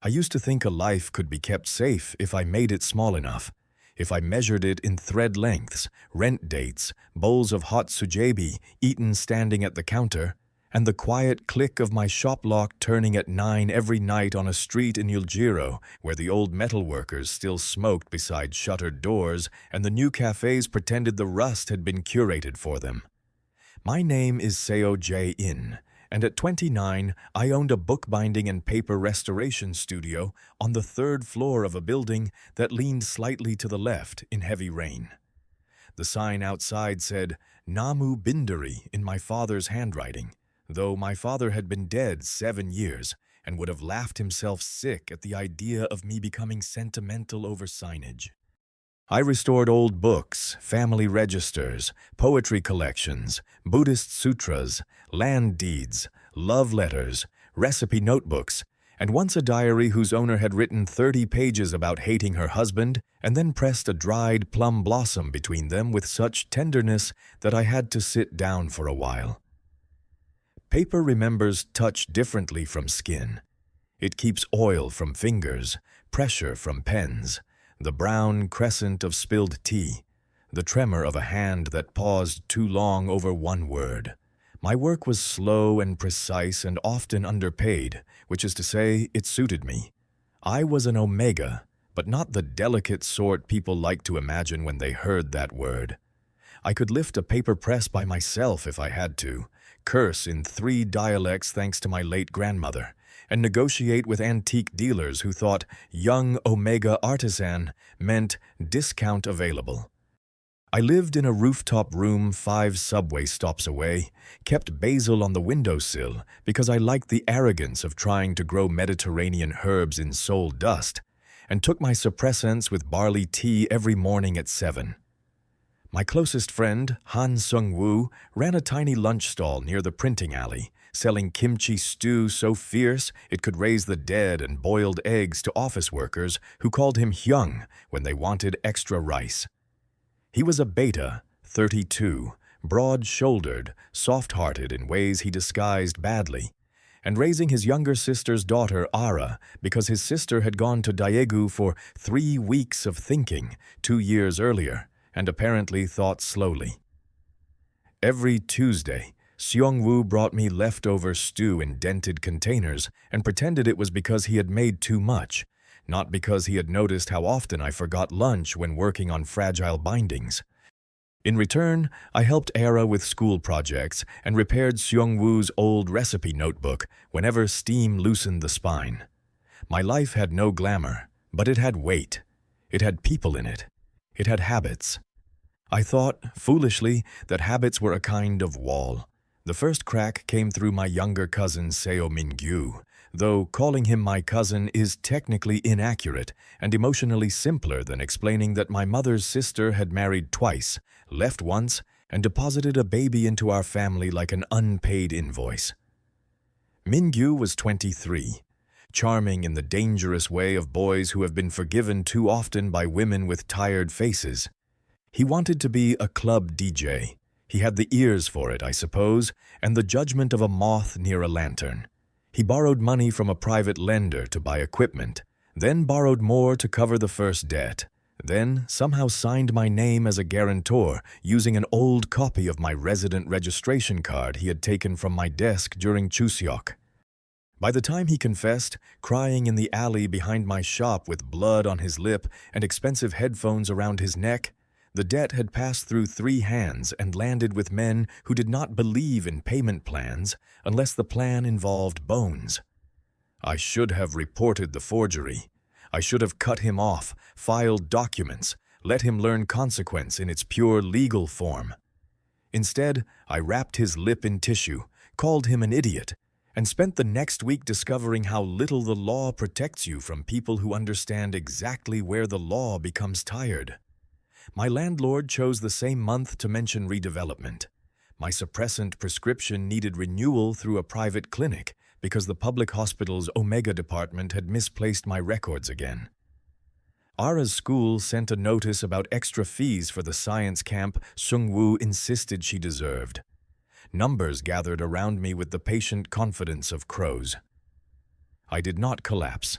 I used to think a life could be kept safe if I made it small enough, if I measured it in thread lengths, rent dates, bowls of hot sujebi eaten standing at the counter, and the quiet click of my shop lock turning at 9 every night on a street in Euljiro where the old metalworkers still smoked beside shuttered doors and the new cafes pretended the rust had been curated for them. My name is Seo Jae, and at 29, I owned a bookbinding and paper restoration studio on the 3rd floor of a building that leaned slightly to the left in heavy rain. The sign outside said, Namu Bindari in my father's handwriting, though my father had been dead 7 years and would have laughed himself sick at the idea of me becoming sentimental over signage. I restored old books, family registers, poetry collections, Buddhist sutras, land deeds, love letters, recipe notebooks, and once a diary whose owner had written 30 pages about hating her husband and then pressed a dried plum blossom between them with such tenderness that I had to sit down for a while. Paper remembers touch differently from skin. It keeps oil from fingers, pressure from pens, the brown crescent of spilled tea, the tremor of a hand that paused too long over one word. My work was slow and precise and often underpaid, which is to say, it suited me. I was an omega, but not the delicate sort people like to imagine when they heard that word. I could lift a paper press by myself if I had to, curse in 3 dialects thanks to my late grandmother, and negotiate with antique dealers who thought young omega artisan meant discount available. I lived in a rooftop room 5 subway stops away, kept basil on the windowsill because I liked the arrogance of trying to grow Mediterranean herbs in Seoul dust, and took my suppressants with barley tea every morning at 7. My closest friend, Han Sung-woo, ran a tiny lunch stall near the printing alley, selling kimchi stew so fierce it could raise the dead and boiled eggs to office workers who called him hyun when they wanted extra rice. He was a beta, 32, broad-shouldered, soft-hearted in ways he disguised badly, and raising his younger sister's daughter, Ara, because his sister had gone to Daegu for 3 weeks of thinking 2 years earlier, and apparently thought slowly. Every Tuesday, Seong-woo brought me leftover stew in dented containers and pretended it was because he had made too much, not because he had noticed how often I forgot lunch when working on fragile bindings. In return, I helped Ara with school projects and repaired Seong-woo's old recipe notebook whenever steam loosened the spine. My life had no glamour, but it had weight. It had people in it. It had habits. I thought, foolishly, that habits were a kind of wall. The first crack came through my younger cousin Seo Min-gyu, though calling him my cousin is technically inaccurate and emotionally simpler than explaining that my mother's sister had married twice, left once, and deposited a baby into our family like an unpaid invoice. Min-gyu was 23, charming in the dangerous way of boys who have been forgiven too often by women with tired faces. He wanted to be a club DJ. He had the ears for it, I suppose, and the judgment of a moth near a lantern. He borrowed money from a private lender to buy equipment, then borrowed more to cover the first debt, then somehow signed my name as a guarantor using an old copy of my resident registration card he had taken from my desk during Chuseok. By the time he confessed, crying in the alley behind my shop with blood on his lip and expensive headphones around his neck, the debt had passed through 3 hands and landed with men who did not believe in payment plans unless the plan involved bones. I should have reported the forgery. I should have cut him off, filed documents, let him learn consequence in its pure legal form. Instead, I wrapped his lip in tissue, called him an idiot, and spent the next week discovering how little the law protects you from people who understand exactly where the law becomes tired. My landlord chose the same month to mention redevelopment. My suppressant prescription needed renewal through a private clinic because the public hospital's Omega department had misplaced my records again. Ara's school sent a notice about extra fees for the science camp Sung-woo insisted she deserved. Numbers gathered around me with the patient confidence of crows. I did not collapse.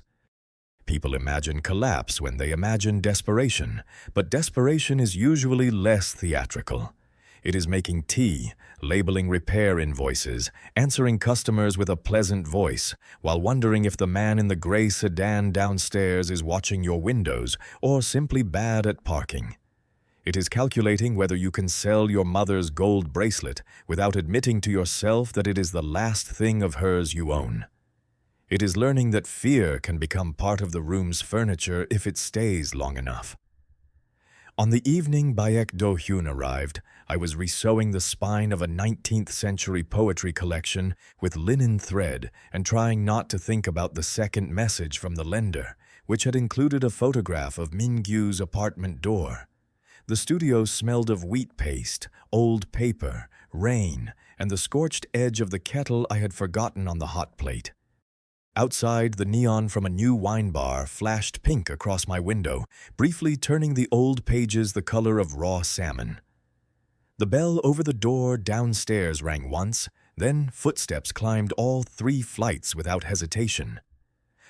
People imagine collapse when they imagine desperation, but desperation is usually less theatrical. It is making tea, labeling repair invoices, answering customers with a pleasant voice, while wondering if the man in the gray sedan downstairs is watching your windows or simply bad at parking. It is calculating whether you can sell your mother's gold bracelet without admitting to yourself that it is the last thing of hers you own. It is learning that fear can become part of the room's furniture if it stays long enough. On the evening Baek Do Hyun arrived, I was resewing the spine of a 19th century poetry collection with linen thread and trying not to think about the second message from the lender, which had included a photograph of Mingyu's apartment door. The studio smelled of wheat paste, old paper, rain, and the scorched edge of the kettle I had forgotten on the hot plate. Outside, the neon from a new wine bar flashed pink across my window, briefly turning the old pages the color of raw salmon. The bell over the door downstairs rang once, then footsteps climbed all 3 flights without hesitation.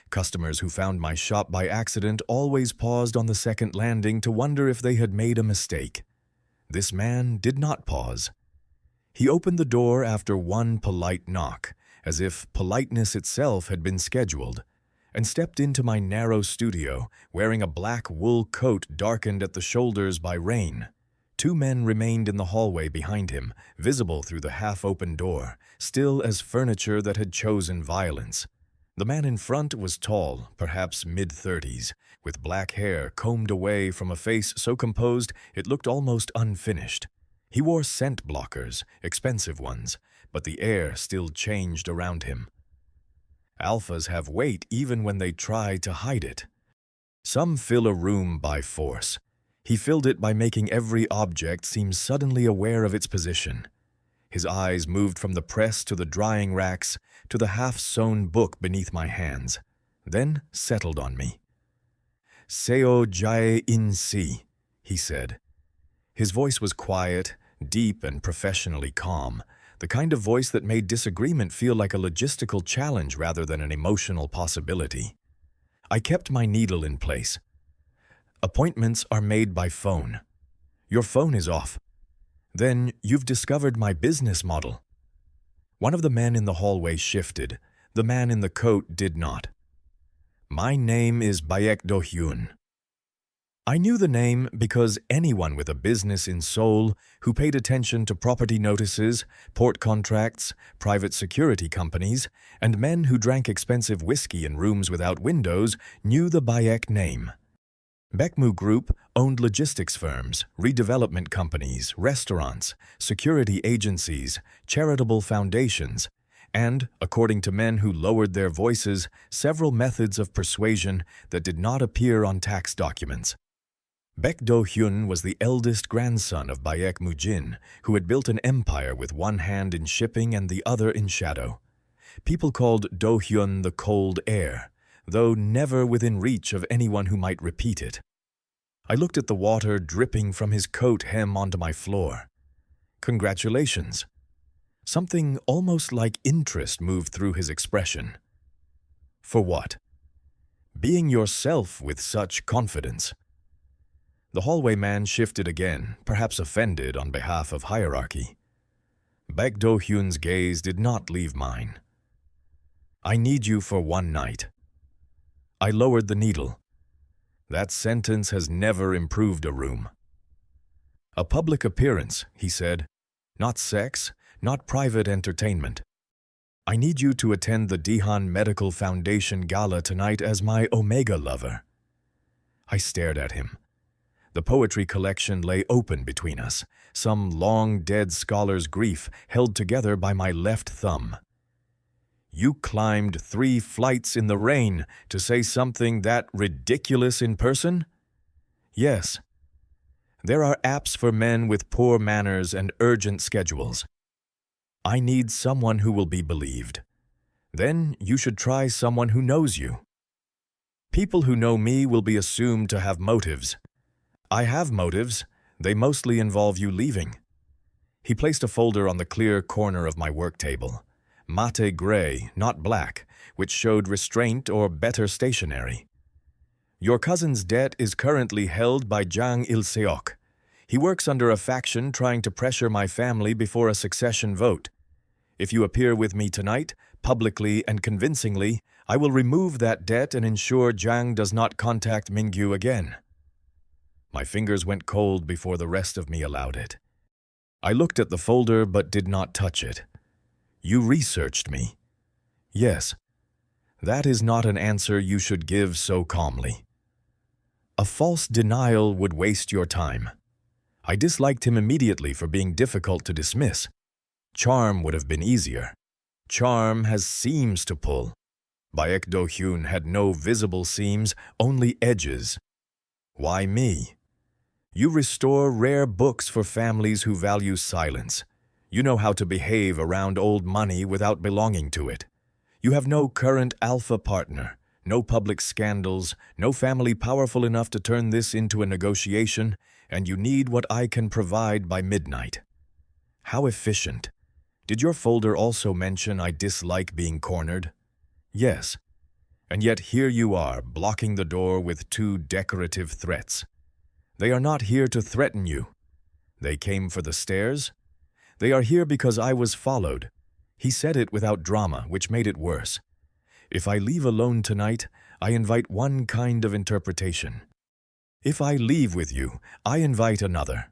Customers who found my shop by accident always paused on the second landing to wonder if they had made a mistake. This man did not pause. He opened the door after one polite knock, as if politeness itself had been scheduled, and stepped into my narrow studio, wearing a black wool coat darkened at the shoulders by rain. 2 men remained in the hallway behind him, visible through the half-open door, still as furniture that had chosen violence. The man in front was tall, perhaps mid-30s, with black hair combed away from a face so composed it looked almost unfinished. He wore scent blockers, expensive ones, but the air still changed around him. Alphas have weight even when they try to hide it. Some fill a room by force. He filled it by making every object seem suddenly aware of its position. His eyes moved from the press to the drying racks to the half-sewn book beneath my hands, then settled on me. "Seo Jae in si," he said. His voice was quiet, deep and professionally calm, the kind of voice that made disagreement feel like a logistical challenge rather than an emotional possibility. I kept my needle in place. "Appointments are made by phone. Your phone is off. Then you've discovered my business model." One of the men in the hallway shifted. The man in the coat did not. "My name is Baek Do Hyun." I knew the name because anyone with a business in Seoul who paid attention to property notices, port contracts, private security companies, and men who drank expensive whiskey in rooms without windows knew the Baek name. Baekmu Group owned logistics firms, redevelopment companies, restaurants, security agencies, charitable foundations, and, according to men who lowered their voices, several methods of persuasion that did not appear on tax documents. Baek Do Hyun was the eldest grandson of Baek Mujin, who had built an empire with one hand in shipping and the other in shadow. People called Do Hyun the cold heir, though never within reach of anyone who might repeat it. I looked at the water dripping from his coat hem onto my floor. "Congratulations." Something almost like interest moved through his expression. "For what?" "Being yourself with such confidence." The hallway man shifted again, perhaps offended on behalf of hierarchy. Baek Do Hyun's gaze did not leave mine. "I need you for one night." I lowered the needle. That sentence has never improved a room. "A public appearance," he said. "Not sex, not private entertainment. I need you to attend the Dihan Medical Foundation Gala tonight as my Omega lover." I stared at him. The poetry collection lay open between us, some long-dead scholar's grief held together by my left thumb. "You climbed 3 flights in the rain to say something that ridiculous in person?" "Yes. There are apps for men with poor manners and urgent schedules. I need someone who will be believed. Then you should try someone who knows you. People who know me will be assumed to have motives. I have motives. They mostly involve you leaving." He placed a folder on the clear corner of my work table. Mate gray, not black, which showed restraint or better stationery. Your cousin's debt is currently held by Jang Il-seok. He works under a faction trying to pressure my family before a succession vote. If you appear with me tonight, publicly and convincingly, I will remove that debt and ensure Jang does not contact Mingyu again. My fingers went cold before the rest of me allowed it. I looked at the folder but did not touch it. You researched me. Yes. That is not an answer you should give so calmly. A false denial would waste your time. I disliked him immediately for being difficult to dismiss. Charm would have been easier. Charm has seams to pull. Baek Do Hyun had no visible seams, only edges. Why me? You restore rare books for families who value silence. You know how to behave around old money without belonging to it. You have no current alpha partner, no public scandals, no family powerful enough to turn this into a negotiation, and you need what I can provide by midnight. How efficient. Did your folder also mention I dislike being cornered? Yes. And yet here you are, blocking the door with 2 decorative threats. They are not here to threaten you. They came for the stairs. They are here because I was followed. He said it without drama, which made it worse. If I leave alone tonight, I invite one kind of interpretation. If I leave with you, I invite another.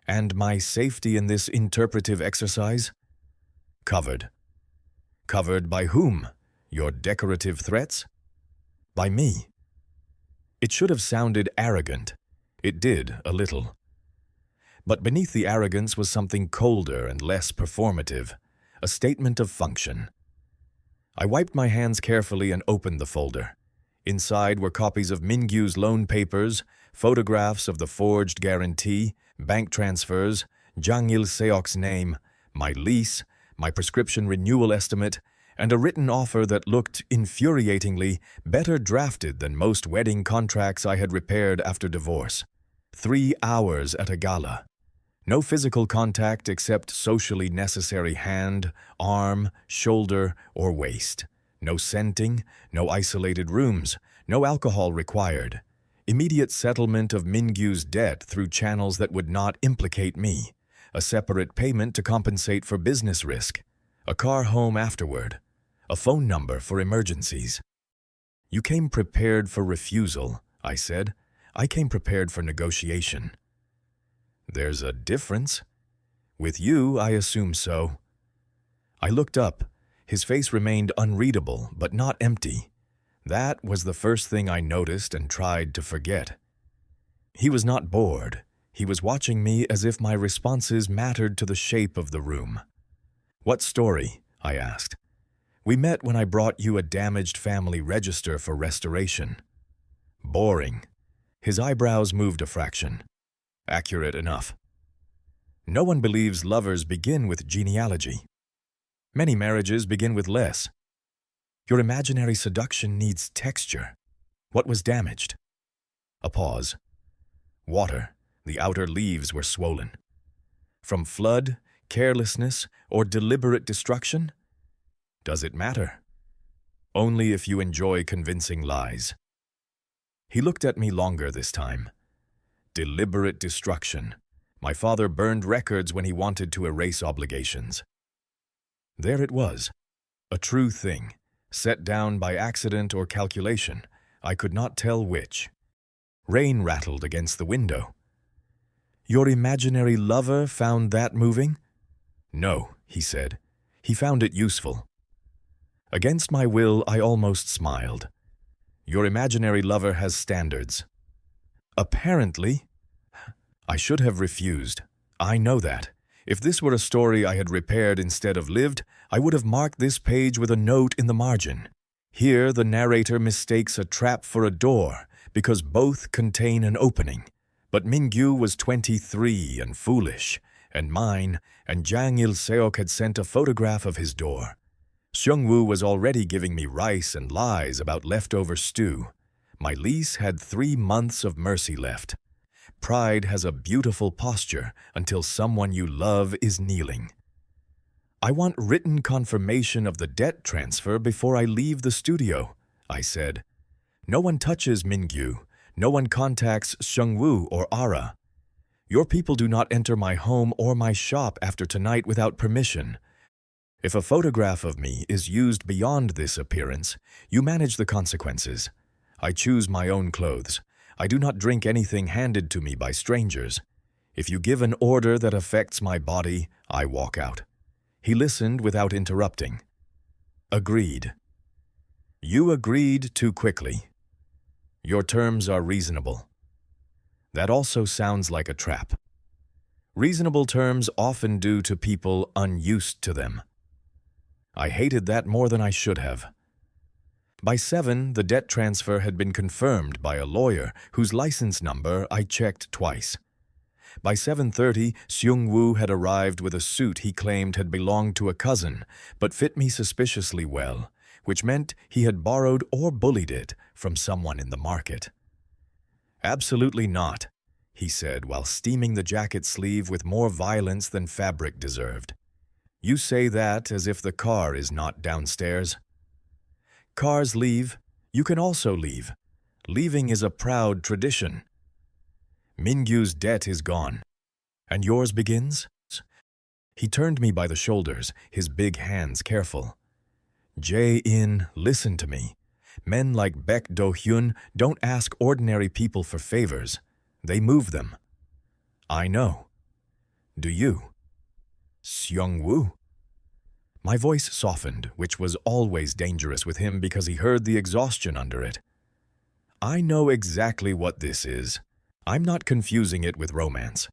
And my safety in this interpretive exercise? Covered. Covered by whom? Your decorative threats? By me. It should have sounded arrogant. It did, a little. But beneath the arrogance was something colder and less performative, a statement of function. I wiped my hands carefully and opened the folder. Inside were copies of Mingyu's loan papers, photographs of the forged guarantee, bank transfers, Jang Il-seok's name, my lease, my prescription renewal estimate, and a written offer that looked infuriatingly better drafted than most wedding contracts I had repaired after divorce. 3 hours at a gala. No physical contact except socially necessary hand, arm, shoulder, or waist. No scenting, no isolated rooms, no alcohol required. Immediate settlement of Mingyu's debt through channels that would not implicate me. A separate payment to compensate for business risk. A car home afterward. A phone number for emergencies. You came prepared for refusal, I said. I came prepared for negotiation. There's a difference. With you, I assume so. I looked up. His face remained unreadable, but not empty. That was the first thing I noticed and tried to forget. He was not bored. He was watching me as if my responses mattered to the shape of the room. What story? I asked. We met when I brought you a damaged family register for restoration. Boring. His eyebrows moved a fraction. Accurate enough. No one believes lovers begin with genealogy. Many marriages begin with less. Your imaginary seduction needs texture. What was damaged? A pause. Water. The outer leaves were swollen. From flood, carelessness, or deliberate destruction? Does it matter? Only if you enjoy convincing lies. He looked at me longer this time. Deliberate destruction. My father burned records when he wanted to erase obligations. There it was. A true thing, set down by accident or calculation. I could not tell which. Rain rattled against the window. Your imaginary lover found that moving? No, he said. He found it useful. Against my will, I almost smiled. Your imaginary lover has standards. Apparently. I should have refused. I know that. If this were a story I had repaired instead of lived, I would have marked this page with a note in the margin. Here, the narrator mistakes a trap for a door because both contain an opening. But Mingyu was 23 and foolish, and mine, and Jang Il-seok had sent a photograph of his door. Seungwoo was already giving me rice and lies about leftover stew. My lease had 3 months of mercy left. Pride has a beautiful posture until someone you love is kneeling. I want written confirmation of the debt transfer before I leave the studio, I said. No one touches Mingyu. No one contacts Seungwoo or Ara. Your people do not enter my home or my shop after tonight without permission. If a photograph of me is used beyond this appearance, you manage the consequences. I choose my own clothes. I do not drink anything handed to me by strangers. If you give an order that affects my body, I walk out. He listened without interrupting. Agreed. You agreed too quickly. Your terms are reasonable. That also sounds like a trap. Reasonable terms often do to people unused to them. I hated that more than I should have. By 7, the debt transfer had been confirmed by a lawyer whose license number I checked twice. By 7:30, Seungwoo had arrived with a suit he claimed had belonged to a cousin, but fit me suspiciously well, which meant he had borrowed or bullied it from someone in the market. Absolutely not, he said while steaming the jacket sleeve with more violence than fabric deserved. You say that as if the car is not downstairs. Cars leave. You can also leave. Leaving is a proud tradition. Mingyu's debt is gone. And yours begins? He turned me by the shoulders, his big hands careful. Jae-in, listen to me. Men like Baek Do Hyun don't ask ordinary people for favors. They move them. I know. Do you? Seungwoo? My voice softened, which was always dangerous with him because he heard the exhaustion under it. I know exactly what this is. I'm not confusing it with romance.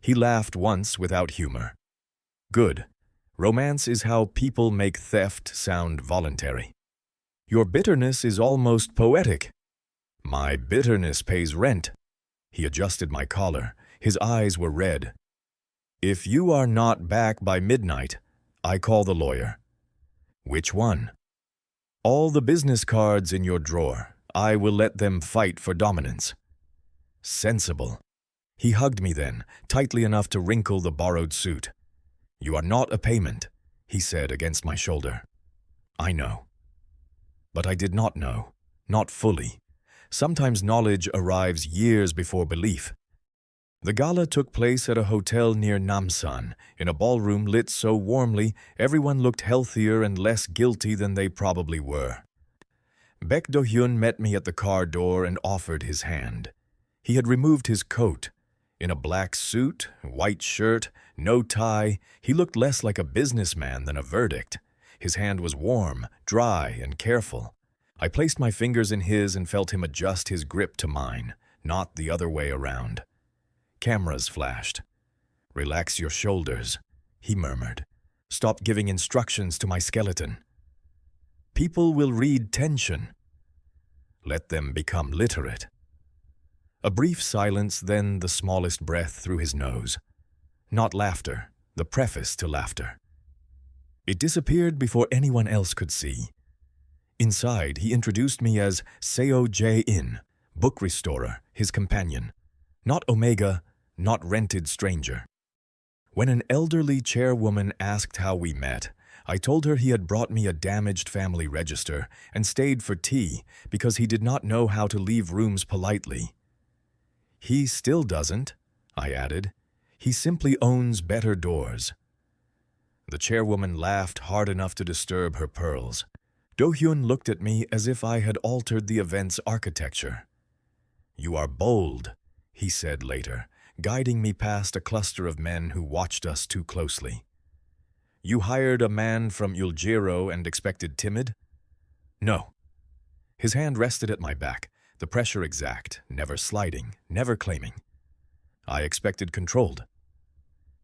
He laughed once without humor. Good. Romance is how people make theft sound voluntary. Your bitterness is almost poetic. My bitterness pays rent. He adjusted my collar. His eyes were red. If you are not back by midnight, I call the lawyer. Which one? All the business cards in your drawer. I will let them fight for dominance. Sensible. He hugged me then, tightly enough to wrinkle the borrowed suit. You are not a payment, he said against my shoulder. I know. But I did not know. Not fully. Sometimes knowledge arrives years before belief. The gala took place at a hotel near Namsan, in a ballroom lit so warmly everyone looked healthier and less guilty than they probably were. Baek Do Hyun met me at the car door and offered his hand. He had removed his coat. In a black suit, white shirt, no tie, he looked less like a businessman than a verdict. His hand was warm, dry, and careful. I placed my fingers in his and felt him adjust his grip to mine, not the other way around. Cameras flashed. Relax your shoulders, he murmured. Stop giving instructions to my skeleton. People will read tension. Let them become literate. A brief silence, then the smallest breath through his nose. Not laughter, the preface to laughter. It disappeared before anyone else could see. Inside, he introduced me as Seo Jae, book restorer, his companion. Not Omega, not rented stranger. When an elderly chairwoman asked how we met, I told her he had brought me a damaged family register and stayed for tea because he did not know how to leave rooms politely. He still doesn't, I added. He simply owns better doors. The chairwoman laughed hard enough to disturb her pearls. Do Hyun looked at me as if I had altered the event's architecture. You are bold, he said later, guiding me past a cluster of men who watched us too closely. You hired a man from Euljiro and expected timid? No. His hand rested at my back, the pressure exact, never sliding, never claiming. I expected controlled.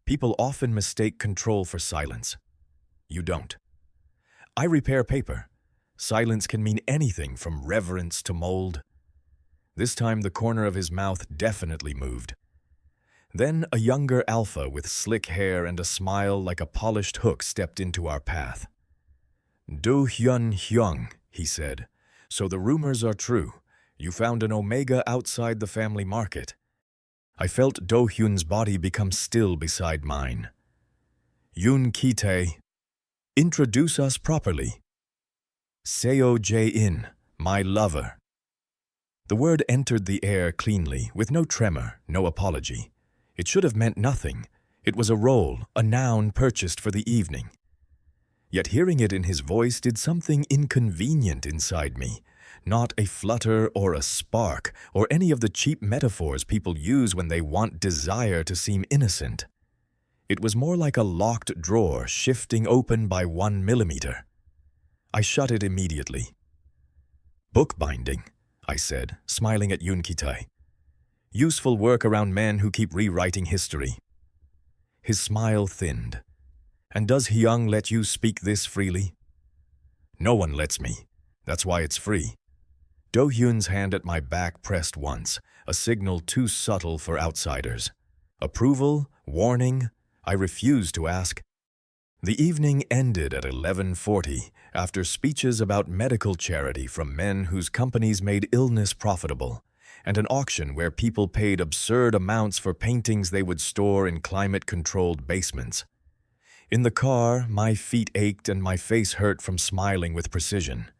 People often mistake control for silence. You don't. I repair paper. Silence can mean anything from reverence to mold. This time the corner of his mouth definitely moved. Then a younger alpha with slick hair and a smile like a polished hook stepped into our path. Do Hyun, he said. So the rumors are true. You found an Omega outside the family market. I felt Do Hyun's body become still beside mine. Yoon Ki-tae, introduce us properly. Seo Jae, my lover. The word entered the air cleanly, with no tremor, no apology. It should have meant nothing. It was a role, a noun purchased for the evening. Yet hearing it in his voice did something inconvenient inside me. Not a flutter or a spark, or any of the cheap metaphors people use when they want desire to seem innocent. It was more like a locked drawer shifting open by 1 millimeter. I shut it immediately. "Bookbinding," I said, smiling at Yoon Ki-tae. "Useful work around men who keep rewriting history." His smile thinned. "And does Hyung let you speak this freely?" "No one lets me. That's why it's free." Do Hyun's hand at my back pressed once, a signal too subtle for outsiders. Approval? Warning? I refused to ask. The evening ended at 11:40 after speeches about medical charity from men whose companies made illness profitable, and an auction where people paid absurd amounts for paintings they would store in climate-controlled basements. In the car, my feet ached and my face hurt from smiling with precision.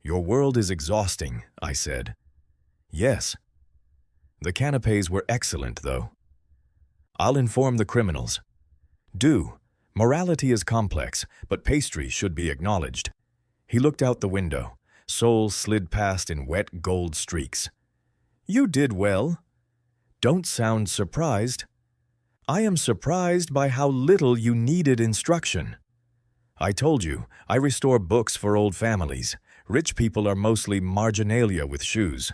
"Your world is exhausting," I said. "Yes." The canapés were excellent, though. "I'll inform the criminals." "Do. Morality is complex, but pastry should be acknowledged." He looked out the window. Seoul slid past in wet gold streaks. "You did well." "Don't sound surprised." "I am surprised by how little you needed instruction." "I told you, I restore books for old families. Rich people are mostly marginalia with shoes."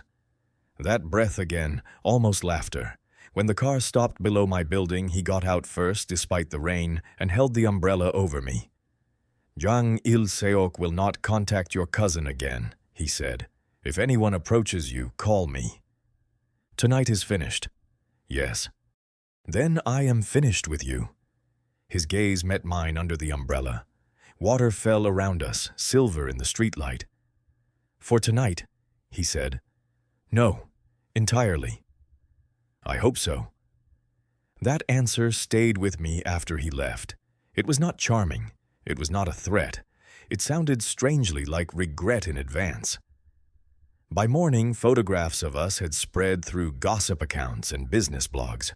That breath again, almost laughter. When the car stopped below my building, he got out first, despite the rain, and held the umbrella over me. "Jang Il-seok will not contact your cousin again," he said. "If anyone approaches you, call me." "Tonight is finished." "Yes." "Then I am finished with you." His gaze met mine under the umbrella. Water fell around us, silver in the streetlight. "For tonight," he said. "No, entirely." "I hope so." That answer stayed with me after he left. It was not charming. It was not a threat. It sounded strangely like regret in advance. By morning, photographs of us had spread through gossip accounts and business blogs.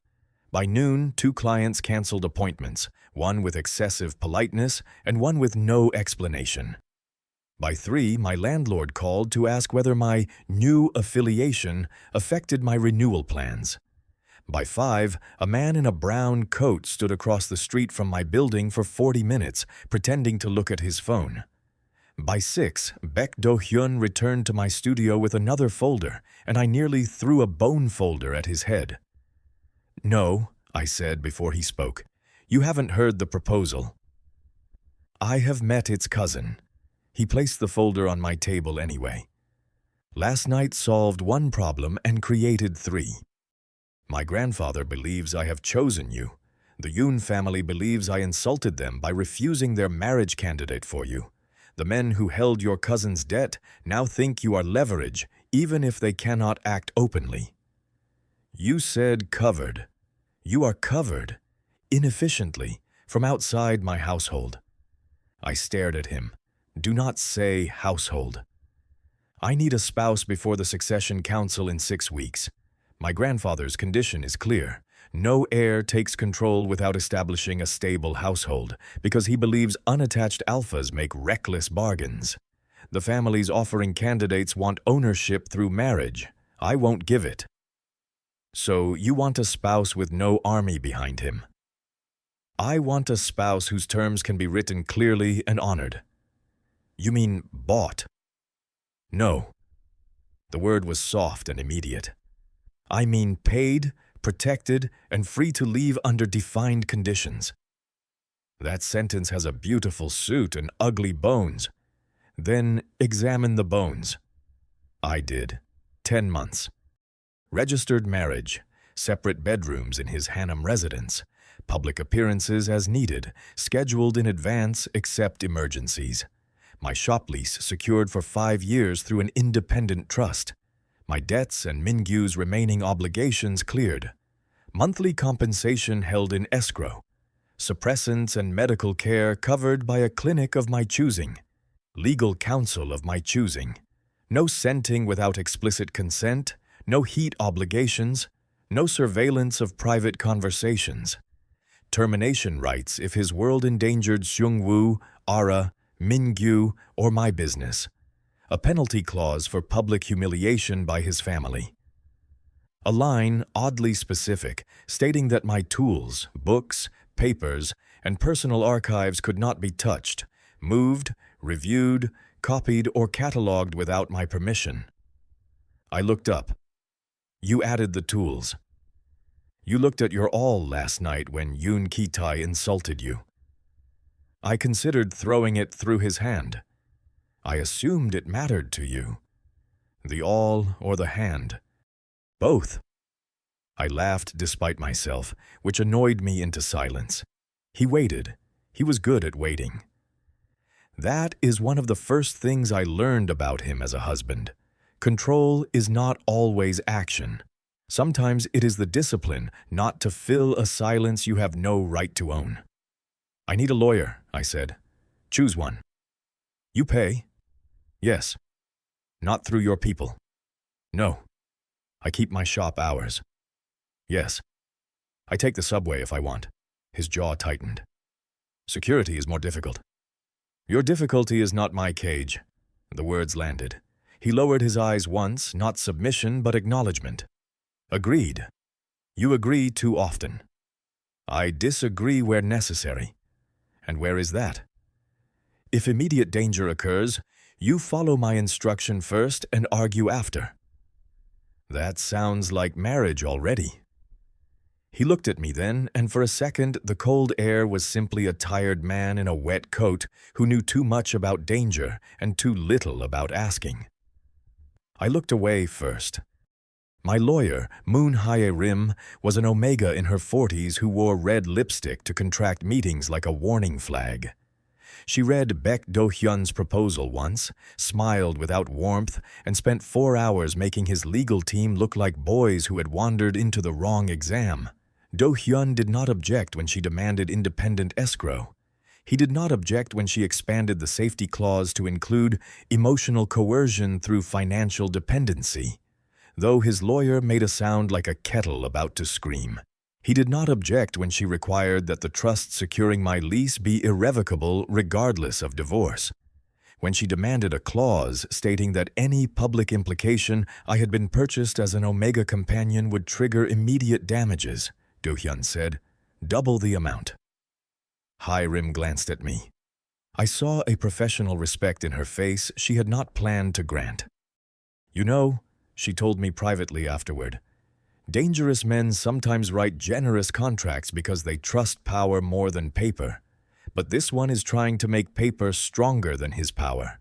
By noon, 2 clients canceled appointments, one with excessive politeness and one with no explanation. By 3, my landlord called to ask whether my new affiliation affected my renewal plans. By 5, a man in a brown coat stood across the street from my building for 40 minutes, pretending to look at his phone. By 6, Baek Do Hyun returned to my studio with another folder, and I nearly threw a bone folder at his head. "No," I said before he spoke. "You haven't heard the proposal." "I have met its cousin." He placed the folder on my table anyway. "Last night solved 1 problem and created 3. My grandfather believes I have chosen you. The Yoon family believes I insulted them by refusing their marriage candidate for you. The men who held your cousin's debt now think you are leverage, even if they cannot act openly." "You said covered." "You are covered, inefficiently, from outside my household." I stared at him. "Do not say household." "I need a spouse before the succession council in 6 weeks. My grandfather's condition is clear. No heir takes control without establishing a stable household, because he believes unattached alphas make reckless bargains. The families offering candidates want ownership through marriage. I won't give it." "So you want a spouse with no army behind him?" "I want a spouse whose terms can be written clearly and honored." "You mean bought?" "No." The word was soft and immediate. "I mean paid, protected, and free to leave under defined conditions." "That sentence has a beautiful suit and ugly bones." "Then examine the bones." I did. 10 months. Registered marriage, separate bedrooms in his Hanam residence, public appearances as needed, scheduled in advance except emergencies. My shop lease secured for 5 years through an independent trust. My debts and Mingyu's remaining obligations cleared. Monthly compensation held in escrow. Suppressants and medical care covered by a clinic of my choosing. Legal counsel of my choosing. No scenting without explicit consent, no heat obligations, no surveillance of private conversations. Termination rights if his world endangered Seung-woo, Ara, Min-gyu, or my business. A penalty clause for public humiliation by his family. A line, oddly specific, stating that my tools, books, papers, and personal archives could not be touched, moved, reviewed, copied, or catalogued without my permission. I looked up. You added the tools. You looked at your all last night when Yoon Ki-tae insulted you. I considered throwing it through his hand. I assumed it mattered to you. The all or the hand. Both. I laughed despite myself, which annoyed me into silence. He waited. He was good at waiting. That is one of the first things I learned about him as a husband. Control is not always action. Sometimes it is the discipline not to fill a silence you have no right to own. I need a lawyer, I said. Choose one. You pay? Yes. Not through your people? No. I keep my shop hours. Yes. I take the subway if I want. His jaw tightened. Security is more difficult. Your difficulty is not my cage. The words landed. He lowered his eyes once, not submission, but acknowledgement. Agreed. You agree too often. I disagree where necessary. And where is that? If immediate danger occurs, you follow my instruction first and argue after. That sounds like marriage already. He looked at me then, and for a second the cold air was simply a tired man in a wet coat who knew too much about danger and too little about asking. I looked away first. My lawyer, Moon Hye-rim, was an Omega in her 40s who wore red lipstick to contract meetings like a warning flag. She read Baek Do Hyun's proposal once, smiled without warmth, and spent 4 hours making his legal team look like boys who had wandered into the wrong exam. Do Hyun did not object when she demanded independent escrow. He did not object when she expanded the safety clause to include emotional coercion through financial dependency. Though his lawyer made a sound like a kettle about to scream. He did not object when she required that the trust securing my lease be irrevocable regardless of divorce. When she demanded a clause stating that any public implication I had been purchased as an Omega companion would trigger immediate damages, Do-hyun said, double the amount. Hye-rim glanced at me. I saw a professional respect in her face she had not planned to grant. You know, she told me privately afterward, dangerous men sometimes write generous contracts because they trust power more than paper, but this one is trying to make paper stronger than his power.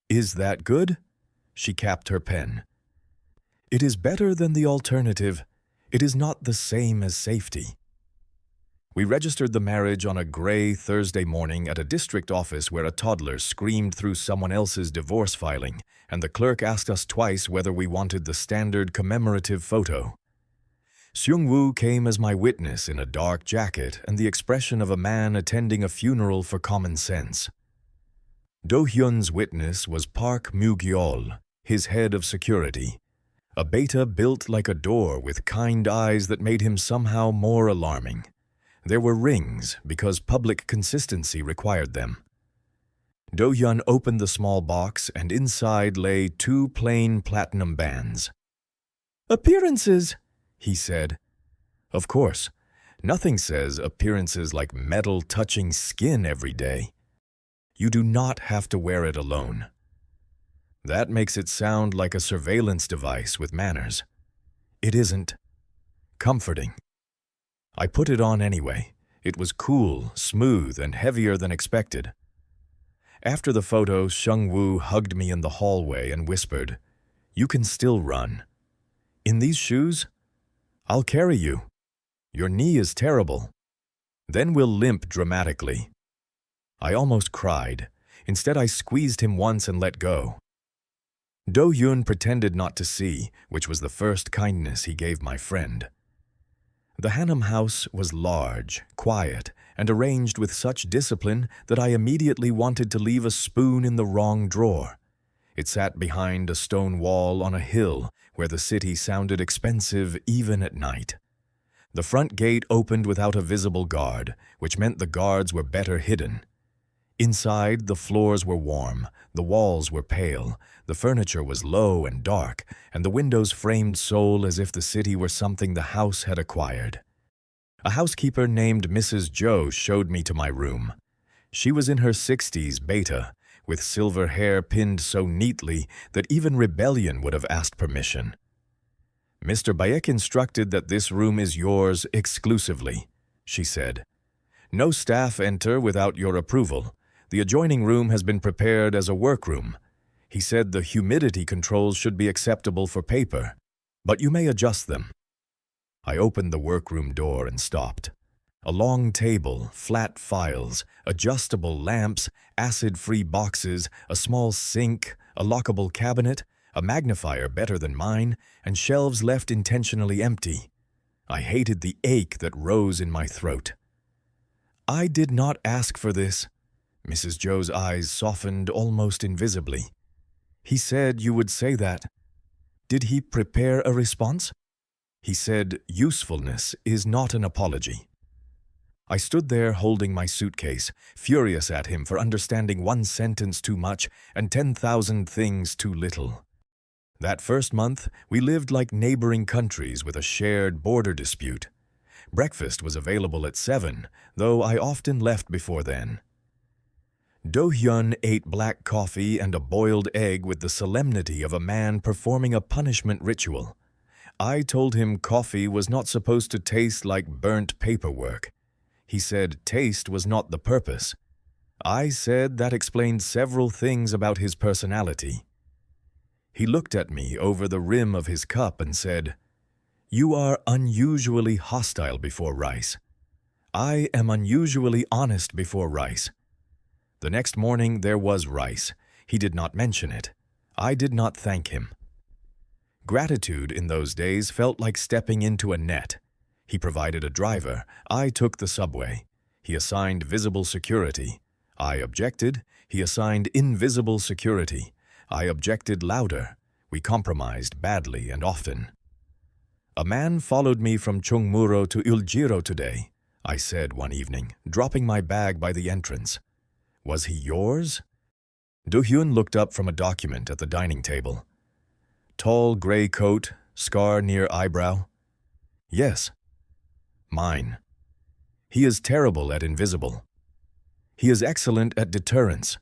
Is that good? She capped her pen. It is better than the alternative. It is not the same as safety. We registered the marriage on a gray Thursday morning at a district office where a toddler screamed through someone else's divorce filing, and the clerk asked us twice whether we wanted the standard commemorative photo. Seung-woo came as my witness in a dark jacket and the expression of a man attending a funeral for common sense. Do-hyun's witness was Park Mu-gyol, his head of security, a beta built like a door with kind eyes that made him somehow more alarming. There were rings because public consistency required them. Do-hyun opened the small box and inside lay 2 plain platinum bands. Appearances, he said. Of course, nothing says appearances like metal touching skin every day. You do not have to wear it alone. That makes it sound like a surveillance device with manners. It isn't. Comforting. I put it on anyway. It was cool, smooth, and heavier than expected. After the photo, Seung-woo hugged me in the hallway and whispered, "You can still run. In these shoes? I'll carry you. Your knee is terrible. Then we'll limp dramatically." I almost cried. Instead, I squeezed him once and let go. Do-hyun pretended not to see, which was the first kindness he gave my friend. The Hanam house was large, quiet, and arranged with such discipline that I immediately wanted to leave a spoon in the wrong drawer. It sat behind a stone wall on a hill where the city sounded expensive even at night. The front gate opened without a visible guard, which meant the guards were better hidden. Inside, the floors were warm, the walls were pale, the furniture was low and dark, and the windows framed Seoul as if the city were something the house had acquired. A housekeeper named Mrs. Joe showed me to my room. She was in her 60s beta, with silver hair pinned so neatly that even rebellion would have asked permission. "Mr. Baek instructed that this room is yours exclusively," she said. "No staff enter without your approval. The adjoining room has been prepared as a workroom. He said the humidity controls should be acceptable for paper, but you may adjust them." I opened the workroom door and stopped. A long table, flat files, adjustable lamps, acid-free boxes, a small sink, a lockable cabinet, a magnifier better than mine, and shelves left intentionally empty. I hated the ache that rose in my throat. "I did not ask for this." Mrs. Joe's eyes softened almost invisibly. "He said you would say that." "Did he prepare a response?" "He said usefulness is not an apology." I stood there holding my suitcase, furious at him for understanding one sentence too much and 10,000 things too little. That first month, we lived like neighboring countries with a shared border dispute. Breakfast was available at 7, though I often left before then. Hyun ate black coffee and a boiled egg with the solemnity of a man performing a punishment ritual. I told him coffee was not supposed to taste like burnt paperwork. He said taste was not the purpose. I said that explained several things about his personality. He looked at me over the rim of his cup and said, "You are unusually hostile before rice. I am unusually honest before rice." The next morning there was rice. He did not mention it. I did not thank him. Gratitude in those days felt like stepping into a net. He provided a driver. I took the subway. He assigned visible security. I objected. He assigned invisible security. I objected louder. We compromised badly and often. "A man followed me from Chungmuro to Euljiro today," I said one evening, dropping my bag by the entrance. "Was he yours?" Do-hyun looked up from a document at the dining table. "Tall gray coat, scar near eyebrow." "Yes." "Mine." "He is terrible at invisible." "He is excellent at deterrence."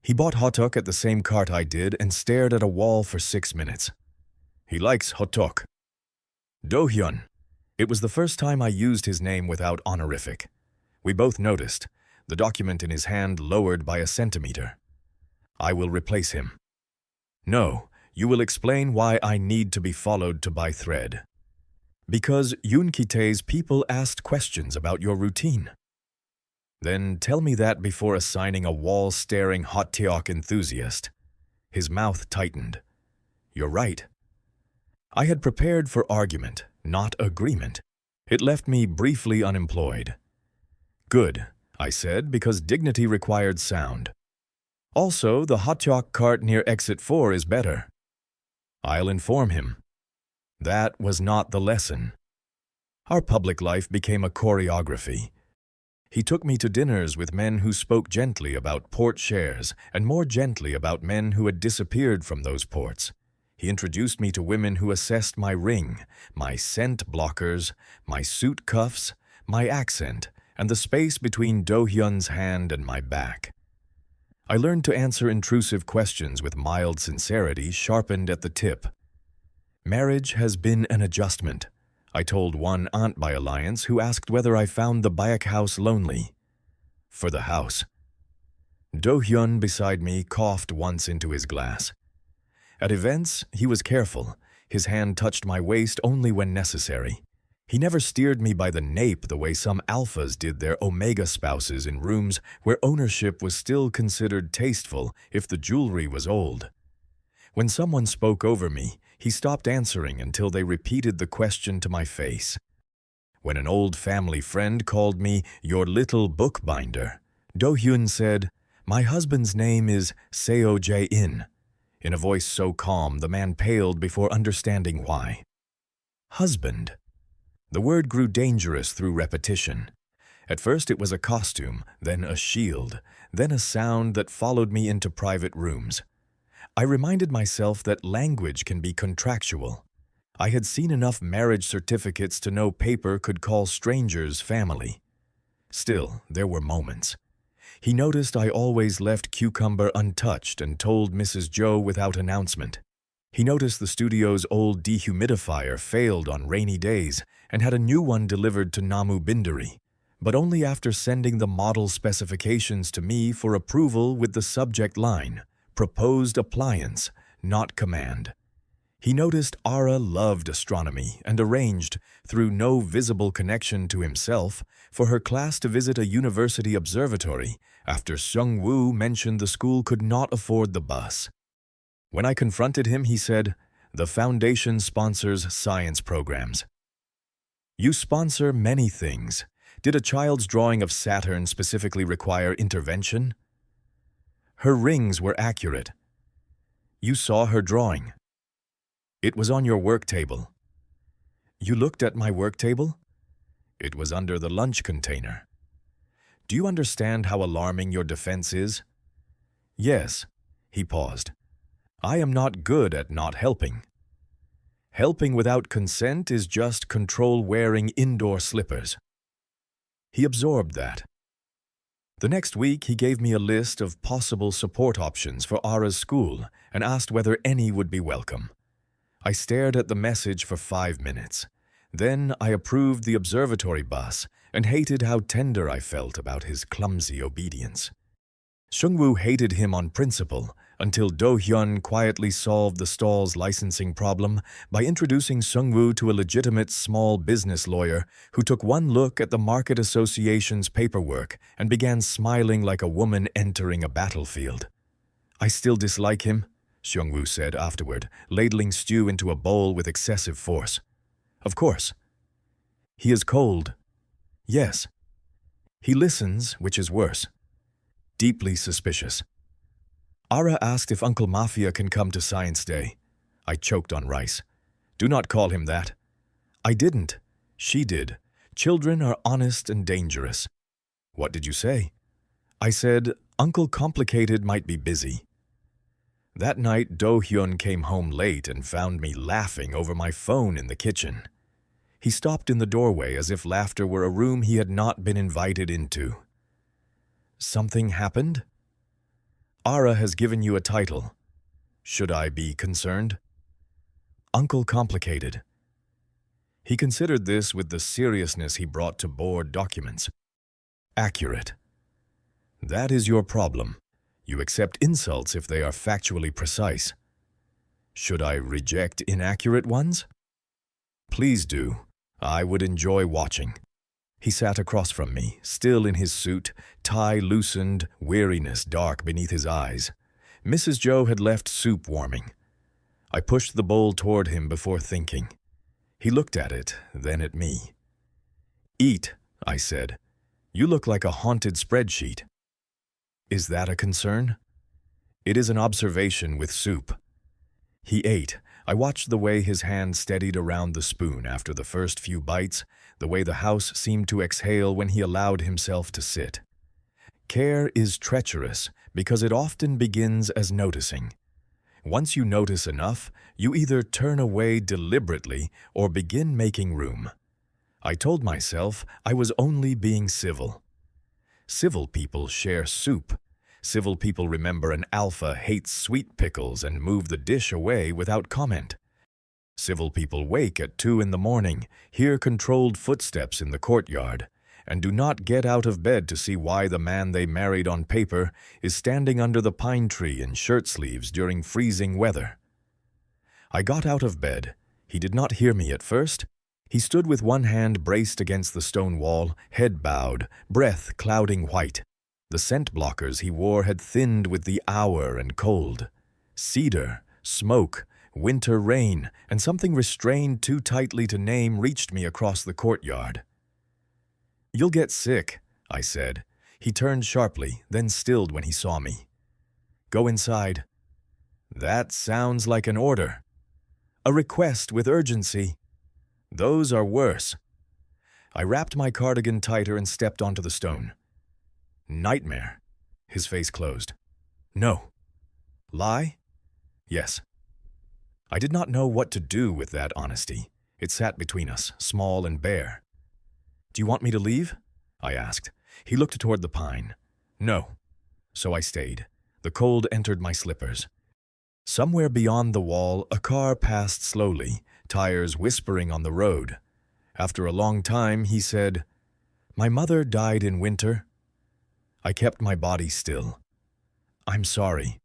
He bought hotteok at the same cart I did and stared at a wall for 6 minutes. "He likes hotteok." Do-hyun. It was the first time I used his name without honorific. We both noticed, the document in his hand lowered by a centimeter. "I will replace him." "No, you will explain why I need to be followed to buy thread." "Because Yunkite's people asked questions about your routine." "Then tell me that before assigning a wall-staring hotteok enthusiast." His mouth tightened. "You're right." I had prepared for argument, not agreement. It left me briefly unemployed. "Good," I said, because dignity required sound. "Also, the hotteok cart near exit 4 is better." "I'll inform him." That was not the lesson. Our public life became a choreography. He took me to dinners with men who spoke gently about port shares and more gently about men who had disappeared from those ports. He introduced me to women who assessed my ring, my scent blockers, my suit cuffs, my accent, and the space between Do-hyun's hand and my back. I learned to answer intrusive questions with mild sincerity sharpened at the tip. "Marriage has been an adjustment," I told one aunt by alliance who asked whether I found the Baek house lonely. "For the house." Do-hyun beside me coughed once into his glass. At events, he was careful. His hand touched my waist only when necessary. He never steered me by the nape the way some alphas did their omega spouses in rooms where ownership was still considered tasteful if the jewelry was old. When someone spoke over me, he stopped answering until they repeated the question to my face. When an old family friend called me your little bookbinder, Do-hyun said, "My husband's name is Seo Jae. In a voice so calm, the man paled before understanding why. Husband. The word grew dangerous through repetition. At first it was a costume, then a shield, then a sound that followed me into private rooms. I reminded myself that language can be contractual. I had seen enough marriage certificates to know paper could call strangers family. Still, there were moments. He noticed I always left cucumber untouched and told Mrs. Joe without announcement. He noticed the studio's old dehumidifier failed on rainy days and had a new one delivered to Namu Bindari, but only after sending the model specifications to me for approval with the subject line, "Proposed appliance, not command." He noticed Ara loved astronomy and arranged, through no visible connection to himself, for her class to visit a university observatory after Seung-woo mentioned the school could not afford the bus. When I confronted him, he said, "The foundation sponsors science programs." You sponsor many things. Did a child's drawing of Saturn specifically require intervention? Her rings were accurate. You saw her drawing. It was on your work table. You looked at my work table? It was under the lunch container. Do you understand how alarming your defense is? Yes. He paused. I am not good at not helping. Helping without consent is just control wearing indoor slippers. He absorbed that. The next week, he gave me a list of possible support options for Ara's school and asked whether any would be welcome. I stared at the message for 5 minutes. Then I approved the observatory bus and hated how tender I felt about his clumsy obedience. Seung-woo hated him on principle until Do-hyun quietly solved the stall's licensing problem by introducing Seung-woo to a legitimate small business lawyer who took one look at the Market Association's paperwork and began smiling like a woman entering a battlefield. I still dislike him, Seung-woo said afterward, ladling stew into a bowl with excessive force. Of course. He is cold. Yes. He listens, which is worse. Deeply suspicious. Ara asked if Uncle Mafia can come to Science Day. I choked on rice. Do not call him that. I didn't. She did. Children are honest and dangerous. What did you say? I said, Uncle Complicated might be busy. That night, Do-hyun came home late and found me laughing over my phone in the kitchen. He stopped in the doorway as if laughter were a room he had not been invited into. Something happened? Ara has given you a title. Should I be concerned? Uncle Complicated. He considered this with the seriousness he brought to board documents. Accurate. That is your problem. You accept insults if they are factually precise. Should I reject inaccurate ones? Please do. I would enjoy watching. He sat across from me, still in his suit, tie loosened, weariness dark beneath his eyes. Mrs. Joe had left soup warming. I pushed the bowl toward him before thinking. He looked at it, then at me. Eat, I said. You look like a haunted spreadsheet. Is that a concern? It is an observation with soup. He ate. I watched the way his hand steadied around the spoon after the first few bites, the way the house seemed to exhale when he allowed himself to sit. Care is treacherous because it often begins as noticing. Once you notice enough, you either turn away deliberately or begin making room. I told myself I was only being civil. Civil people share soup. Civil people remember an alpha hates sweet pickles and move the dish away without comment. Civil people wake at 2 a.m, hear controlled footsteps in the courtyard, and do not get out of bed to see why the man they married on paper is standing under the pine tree in shirt sleeves during freezing weather. I got out of bed. He did not hear me at first. He stood with one hand braced against the stone wall, head bowed, breath clouding white. The scent blockers he wore had thinned with the hour and cold. Cedar, smoke, winter rain, and something restrained too tightly to name reached me across the courtyard. You'll get sick, I said. He turned sharply, then stilled when he saw me. Go inside. That sounds like an order. A request with urgency. Those are worse. I wrapped my cardigan tighter and stepped onto the stone. Nightmare. His face closed. No. Lie? Yes. I did not know what to do with that honesty. It sat between us, small and bare. Do you want me to leave? I asked. He looked toward the pine. No. So I stayed. The cold entered my slippers. Somewhere beyond the wall, a car passed slowly, tires whispering on the road. After a long time, he said, "My mother died in winter." I kept my body still. I'm sorry.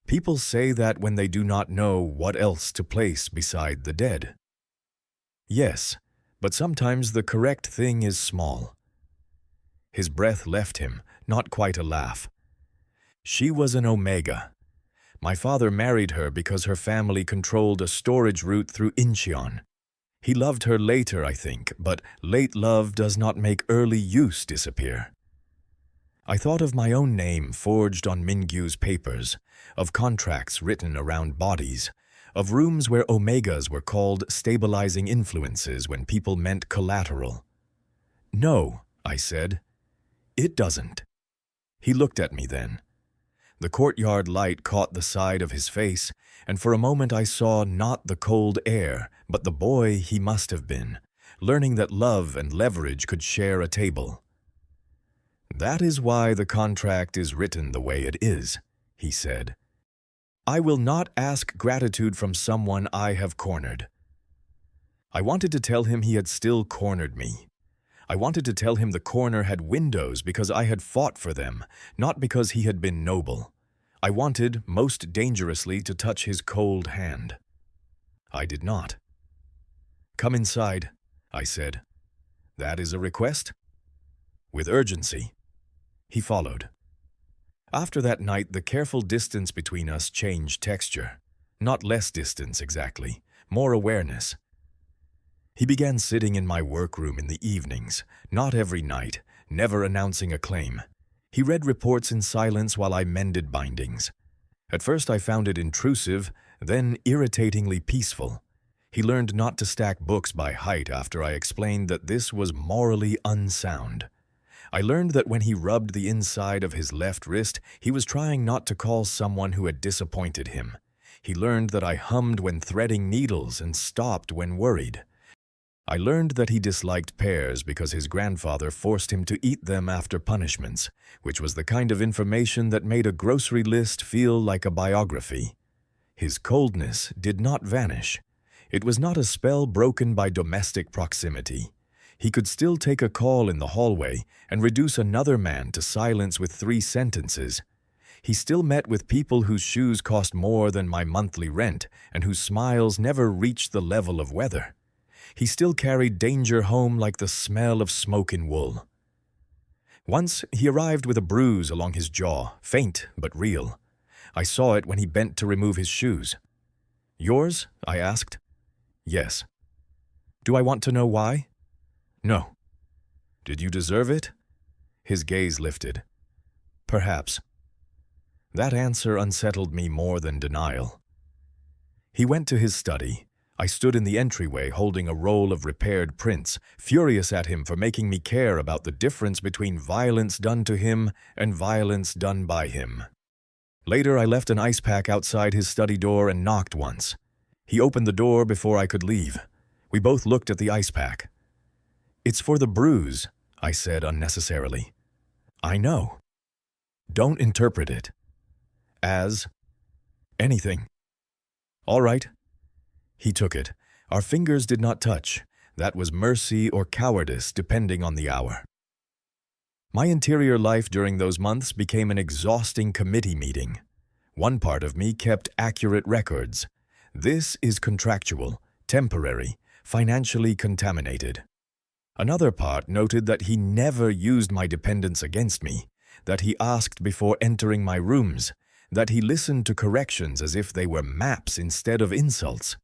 People say that when they do not know what else to place beside the dead. Yes, but sometimes the correct thing is small. His breath left him, not quite a laugh. She was an Omega. My father married her because her family controlled a storage route through Incheon. He loved her later, I think, but late love does not make early use disappear. I thought of my own name forged on Mingyu's papers, of contracts written around bodies, of rooms where Omegas were called stabilizing influences when people meant collateral. No, I said. It doesn't. He looked at me then. The courtyard light caught the side of his face, and for a moment I saw not the cold air, but the boy he must have been, learning that love and leverage could share a table. That is why the contract is written the way it is, he said. I will not ask gratitude from someone I have cornered. I wanted to tell him he had still cornered me. I wanted to tell him the corner had windows because I had fought for them, not because he had been noble. I wanted, most dangerously, to touch his cold hand. I did not. Come inside, I said. That is a request? With urgency. He followed. After that night, the careful distance between us changed texture. Not less distance, exactly. More awareness. He began sitting in my workroom in the evenings, not every night, never announcing a claim. He read reports in silence while I mended bindings. At first I found it intrusive, then irritatingly peaceful. He learned not to stack books by height after I explained that this was morally unsound. I learned that when he rubbed the inside of his left wrist, he was trying not to call someone who had disappointed him. He learned that I hummed when threading needles and stopped when worried. I learned that he disliked pears because his grandfather forced him to eat them after punishments, which was the kind of information that made a grocery list feel like a biography. His coldness did not vanish. It was not a spell broken by domestic proximity. He could still take a call in the hallway and reduce another man to silence with 3 sentences. He still met with people whose shoes cost more than my monthly rent and whose smiles never reached the level of weather. He still carried danger home like the smell of smoke in wool. Once he arrived with a bruise along his jaw, faint but real. I saw it when he bent to remove his shoes. Yours? I asked. Yes. Do I want to know why? No. Did you deserve it? His gaze lifted. Perhaps. That answer unsettled me more than denial. He went to his study. I stood in the entryway holding a roll of repaired prints, furious at him for making me care about the difference between violence done to him and violence done by him. Later, I left an ice pack outside his study door and knocked once. He opened the door before I could leave. We both looked at the ice pack. It's for the bruise, I said unnecessarily. I know. Don't interpret it. As anything. All right. He took it. Our fingers did not touch. That was mercy or cowardice, depending on the hour. My interior life during those months became an exhausting committee meeting. One part of me kept accurate records. This is contractual, temporary, financially contaminated. Another part noted that he never used my dependence against me, that he asked before entering my rooms, that he listened to corrections as if they were maps instead of insults.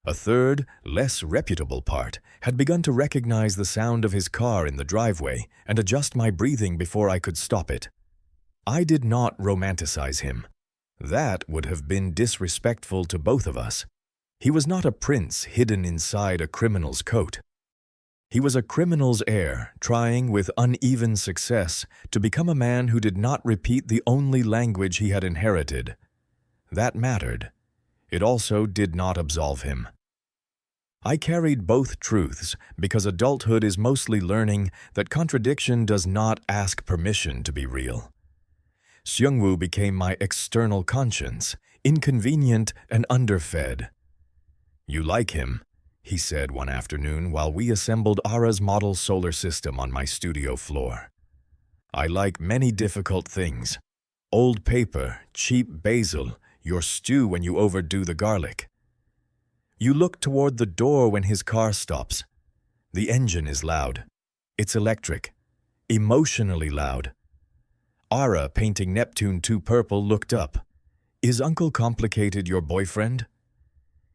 A third, less reputable part had begun to recognize the sound of his car in the driveway and adjust my breathing before I could stop it. I did not romanticize him. That would have been disrespectful to both of us. He was not a prince hidden inside a criminal's coat. He was a criminal's heir, trying with uneven success to become a man who did not repeat the only language he had inherited. That mattered. It also did not absolve him. I carried both truths because adulthood is mostly learning that contradiction does not ask permission to be real. Seungwoo became my external conscience, inconvenient and underfed. "You like him," he said one afternoon while we assembled Ara's model solar system on my studio floor. "I like many difficult things. Old paper, cheap basil, your stew when you overdo the garlic. You look toward the door when his car stops. The engine is loud. It's electric. Emotionally loud." Ara, painting Neptune 2 purple, looked up. "Is Uncle Complicated your boyfriend?"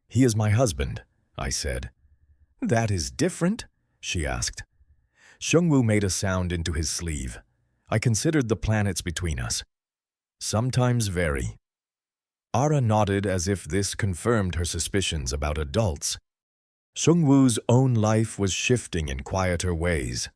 "He is my husband," I said. "That is different?" she asked. Seungwoo made a sound into his sleeve. I considered the planets between us. "Sometimes very." Ara nodded as if this confirmed her suspicions about adults. Seungwoo's own life was shifting in quieter ways.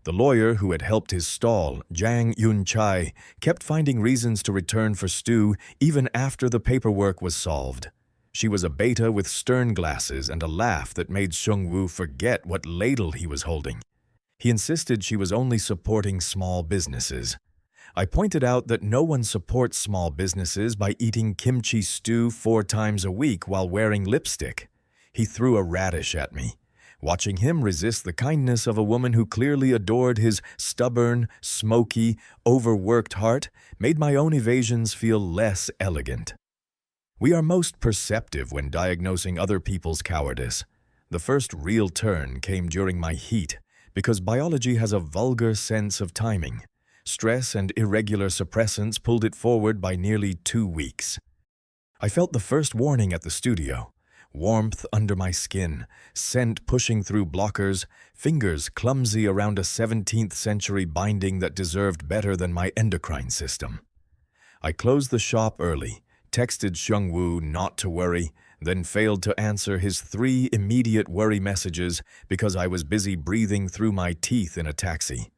The lawyer who had helped his stall, Jang Yun-chai, kept finding reasons to return for stew even after the paperwork was solved. She was a beta with stern glasses and a laugh that made Seungwoo forget what ladle he was holding. He insisted she was only supporting small businesses. I pointed out that no one supports small businesses by eating kimchi stew 4 times a week while wearing lipstick. He threw a radish at me. Watching him resist the kindness of a woman who clearly adored his stubborn, smoky, overworked heart made my own evasions feel less elegant. We are most perceptive when diagnosing other people's cowardice. The first real turn came during my heat because biology has a vulgar sense of timing. Stress and irregular suppressants pulled it forward by nearly 2 weeks. I felt the first warning at the studio. Warmth under my skin, scent pushing through blockers, fingers clumsy around a 17th century binding that deserved better than my endocrine system. I closed the shop early, texted Seungwoo not to worry, then failed to answer his 3 immediate worry messages because I was busy breathing through my teeth in a taxi.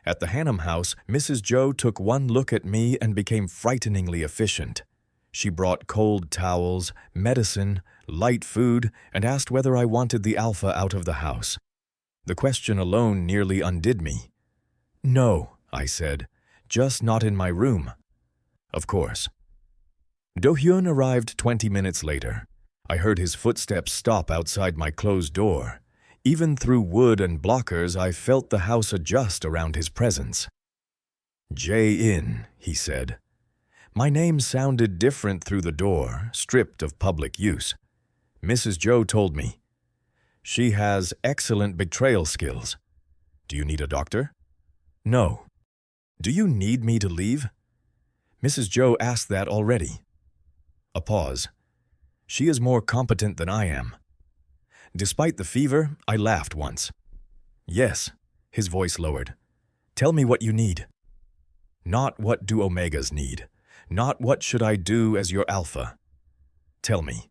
At the Hannum house, Mrs. Joe took one look at me and became frighteningly efficient. She brought cold towels, medicine, light food, and asked whether I wanted the alpha out of the house. The question alone nearly undid me. "No," I said, "just not in my room." Of course. Do-hyun arrived 20 minutes later. I heard his footsteps stop outside my closed door. Even through wood and blockers, I felt the house adjust around his presence. "Jae-in," he said. My name sounded different through the door, stripped of public use. Mrs. Joe told me. "She has excellent betrayal skills. Do you need a doctor?" "No." "Do you need me to leave?" Mrs. Joe asked that already. A pause. "She is more competent than I am." Despite the fever, I laughed once. "Yes," his voice lowered. "Tell me what you need." "Not what do omegas need. Not what should I do as your alpha. Tell me."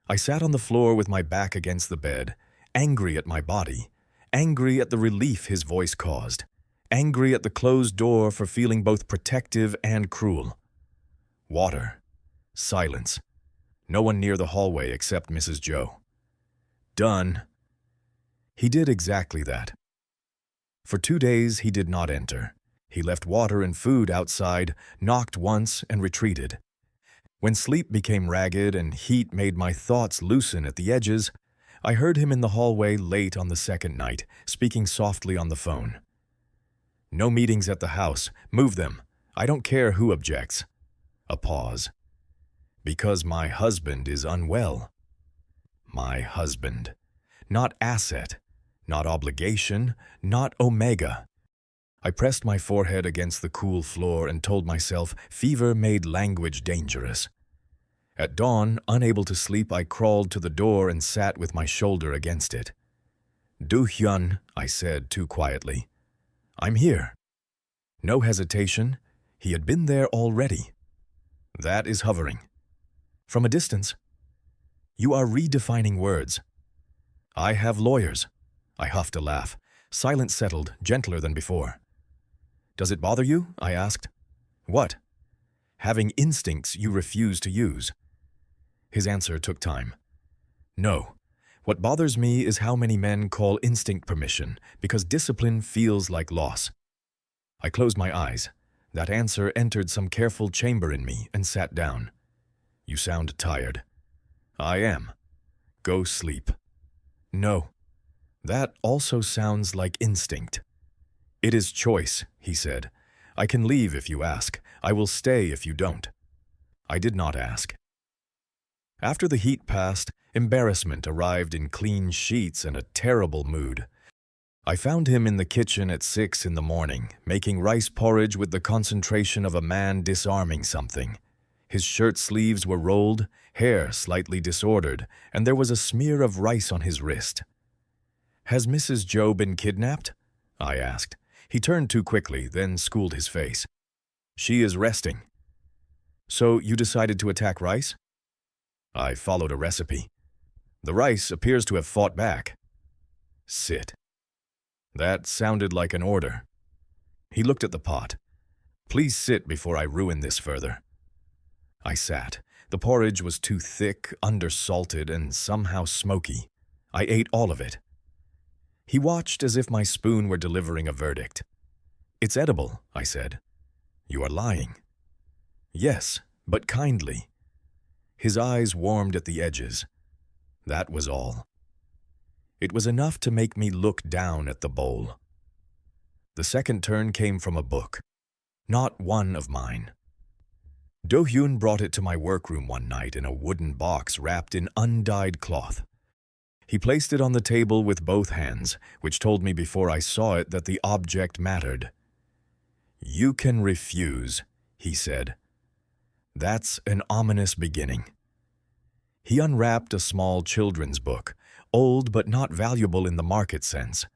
I sat on the floor with my back against the bed, angry at my body, angry at the relief his voice caused, angry at the closed door for feeling both protective and cruel. Water. Silence. No one near the hallway except Mrs. Joe. "Done." He did exactly that. For 2 days he did not enter. He left water and food outside, knocked once, and retreated. When sleep became ragged and heat made my thoughts loosen at the edges, I heard him in the hallway late on the second night, speaking softly on the phone. "No meetings at the house. Move them. I don't care who objects." A pause. "Because my husband is unwell." My husband. Not asset. Not obligation. Not omega. I pressed my forehead against the cool floor and told myself fever made language dangerous. At dawn, unable to sleep, I crawled to the door and sat with my shoulder against it. "Do-hyun," I said too quietly. "I'm here." No hesitation. He had been there already. That is hovering. From a distance. You are redefining words. I have lawyers. I huffed a laugh. Silence settled, gentler than before. Does it bother you? I asked. What? Having instincts you refuse to use. His answer took time. No. What bothers me is how many men call instinct permission because discipline feels like loss. I closed my eyes. That answer entered some careful chamber in me and sat down. You sound tired. I am. Go sleep. No. That also sounds like instinct. It is choice, he said. I can leave if you ask. I will stay if you don't. I did not ask. After the heat passed, embarrassment arrived in clean sheets and a terrible mood. I found him in the kitchen at 6 in the morning, making rice porridge with the concentration of a man disarming something. His shirt sleeves were rolled, hair slightly disordered, and there was a smear of rice on his wrist. Has Mrs. Joe been kidnapped? I asked. He turned too quickly, then schooled his face. She is resting. So you decided to attack rice? I followed a recipe. The rice appears to have fought back. Sit. That sounded like an order. He looked at the pot. Please sit before I ruin this further. I sat. The porridge was too thick, undersalted, and somehow smoky. I ate all of it. He watched as if my spoon were delivering a verdict. It's edible, I said. You are lying. Yes, but kindly. His eyes warmed at the edges. That was all. It was enough to make me look down at the bowl. The second turn came from a book, not one of mine. Hyun brought it to my workroom one night in a wooden box wrapped in undyed cloth. He placed it on the table with both hands, which told me before I saw it that the object mattered. You can refuse, he said. That's an ominous beginning. He unwrapped a small children's book, old but not valuable in the market sense.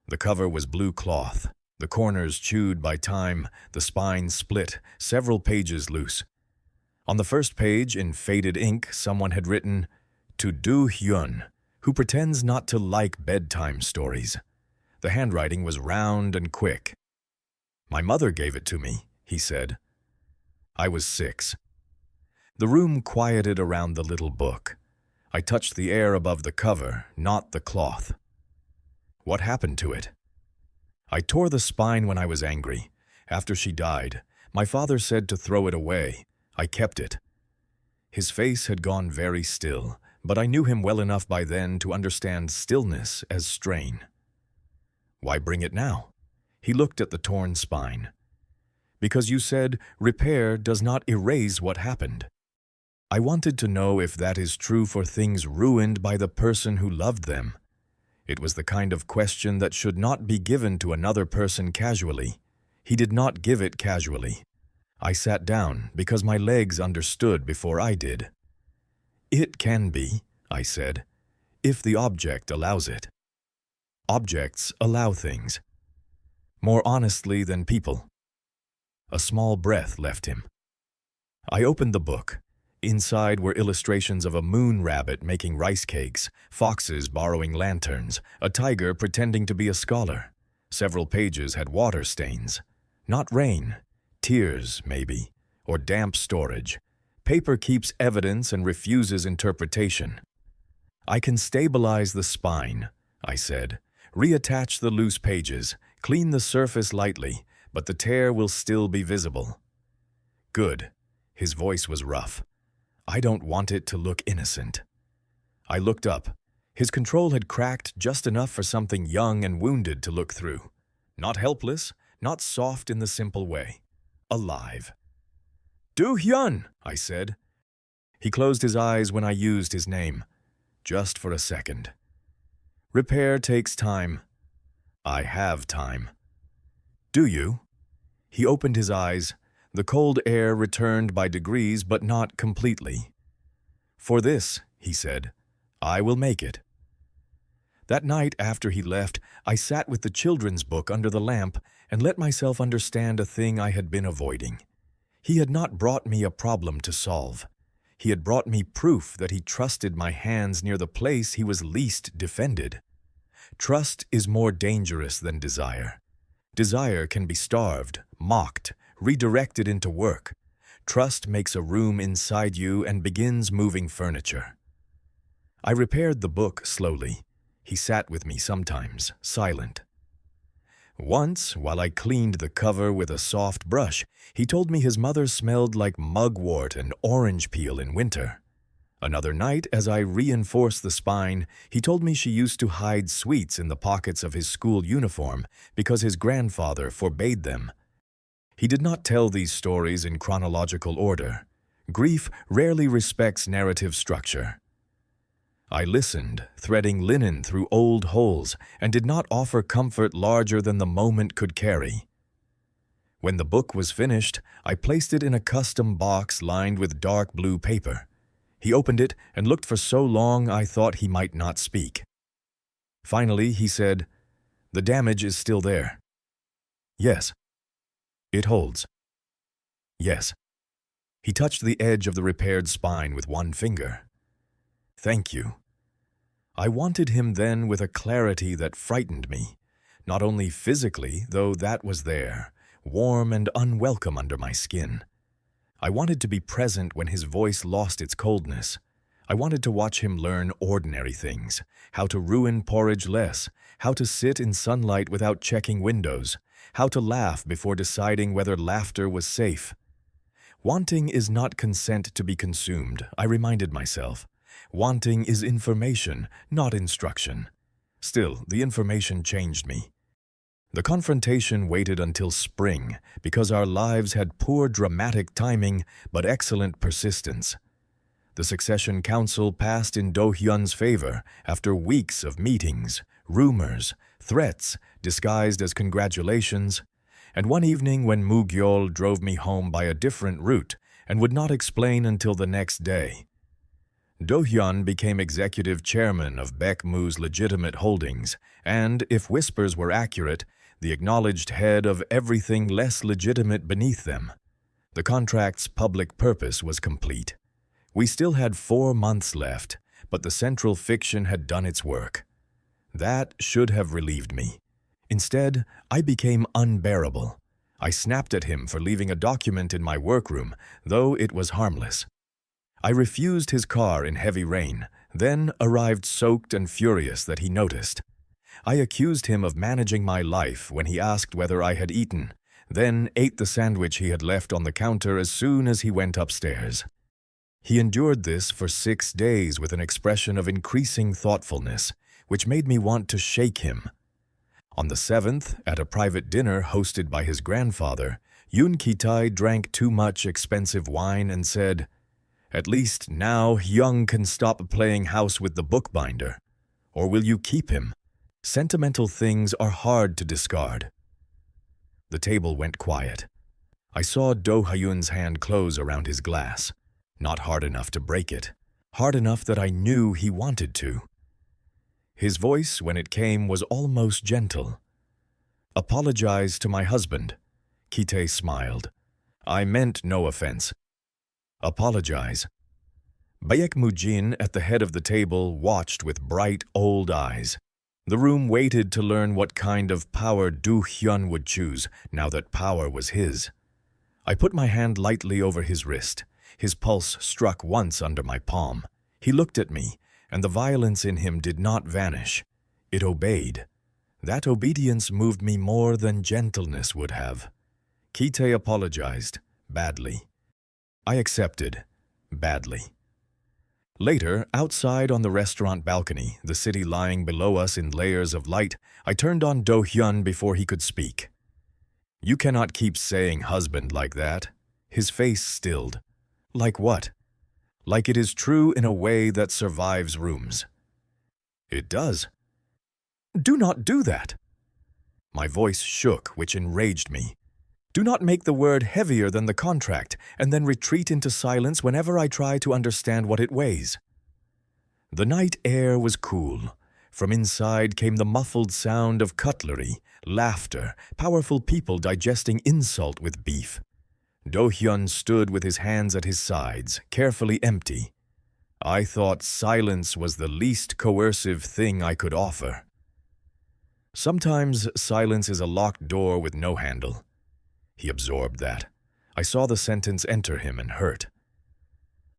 The cover was blue cloth, the corners chewed by time, the spine split, several pages loose. On the first page, in faded ink, someone had written, "To Do Hyun, who pretends not to like bedtime stories." The handwriting was round and quick. My mother gave it to me, he said. I was 6. The room quieted around the little book. I touched the air above the cover, not the cloth. What happened to it? I tore the spine when I was angry. After she died, my father said to throw it away. I kept it. His face had gone very still, but I knew him well enough by then to understand stillness as strain. Why bring it now? He looked at the torn spine. Because you said repair does not erase what happened. I wanted to know if that is true for things ruined by the person who loved them. It was the kind of question that should not be given to another person casually. He did not give it casually. I sat down because my legs understood before I did. It can be, I said, if the object allows it. Objects allow things. More honestly than people. A small breath left him. I opened the book. Inside were illustrations of a moon rabbit making rice cakes, foxes borrowing lanterns, a tiger pretending to be a scholar. Several pages had water stains. Not rain. Tears, maybe. Or damp storage. Paper keeps evidence and refuses interpretation. I can stabilize the spine, I said. Reattach the loose pages. Clean the surface lightly, but the tear will still be visible. Good. His voice was rough. I don't want it to look innocent. I looked up. His control had cracked just enough for something young and wounded to look through. Not helpless, not soft in the simple way. Alive. Do Hyun, I said. He closed his eyes when I used his name. Just for a second. Repair takes time. I have time. Do you? He opened his eyes. The cold air returned by degrees, but not completely. For this, he said, I will make it. That night after he left, I sat with the children's book under the lamp and let myself understand a thing I had been avoiding. He had not brought me a problem to solve. He had brought me proof that he trusted my hands near the place he was least defended. Trust is more dangerous than desire. Desire can be starved, mocked, redirected into work. Trust makes a room inside you and begins moving furniture. I repaired the book slowly. He sat with me sometimes, silent. Once, while I cleaned the cover with a soft brush, he told me his mother smelled like mugwort and orange peel in winter. Another night, as I reinforced the spine, he told me she used to hide sweets in the pockets of his school uniform because his grandfather forbade them. He did not tell these stories in chronological order. Grief rarely respects narrative structure. I listened, threading linen through old holes, and did not offer comfort larger than the moment could carry. When the book was finished, I placed it in a custom box lined with dark blue paper. He opened it and looked for so long I thought he might not speak. Finally, he said, "The damage is still there." "Yes." "It holds." "Yes." He touched the edge of the repaired spine with one finger. "Thank you." I wanted him then with a clarity that frightened me, not only physically, though that was there, warm and unwelcome under my skin. I wanted to be present when his voice lost its coldness. I wanted to watch him learn ordinary things, how to ruin porridge less, how to sit in sunlight without checking windows, how to laugh before deciding whether laughter was safe. Wanting is not consent to be consumed, I reminded myself. Wanting is information, not instruction. Still, the information changed me. The confrontation waited until spring because our lives had poor dramatic timing but excellent persistence. The succession council passed in Do Hyun's favor after weeks of meetings, rumors, threats disguised as congratulations, and one evening when Mu-gyol drove me home by a different route and would not explain until the next day. Do Hyun became executive chairman of Baek Do's legitimate holdings and, if whispers were accurate, the acknowledged head of everything less legitimate beneath them. The contract's public purpose was complete. We still had 4 months left, but the central fiction had done its work. That should have relieved me. Instead, I became unbearable. I snapped at him for leaving a document in my workroom, though it was harmless. I refused his car in heavy rain, then arrived soaked and furious that he noticed. I accused him of managing my life when he asked whether I had eaten, then ate the sandwich he had left on the counter as soon as he went upstairs. He endured this for 6 days with an expression of increasing thoughtfulness, which made me want to shake him. On the 7th, at a private dinner hosted by his grandfather, Yoon Ki-tae drank too much expensive wine and said, "At least now Hyung can stop playing house with the bookbinder. Or will you keep him? Sentimental things are hard to discard." The table went quiet. I saw Do Hyun's hand close around his glass. Not hard enough to break it. Hard enough that I knew he wanted to. His voice, when it came, was almost gentle. "Apologize to my husband." Ki-tae smiled. "I meant no offense." "Apologize." Baek Do at the head of the table watched with bright old eyes. The room waited to learn what kind of power Do Hyun would choose, now that power was his. I put my hand lightly over his wrist. His pulse struck once under my palm. He looked at me, and the violence in him did not vanish. It obeyed. That obedience moved me more than gentleness would have. Ki-tae apologized, badly. I accepted, badly. Later, outside on the restaurant balcony, the city lying below us in layers of light, I turned on Do Hyun before he could speak. "You cannot keep saying husband like that." His face stilled. "Like what?" "Like it is true in a way that survives rooms." "It does." "Do not do that." My voice shook, which enraged me. "Do not make the word heavier than the contract, and then retreat into silence whenever I try to understand what it weighs." The night air was cool. From inside came the muffled sound of cutlery, laughter, powerful people digesting insult with beef. Do-hyun stood with his hands at his sides, carefully empty. I thought silence was the least coercive thing I could offer. Sometimes silence is a locked door with no handle. He absorbed that. I saw the sentence enter him and hurt.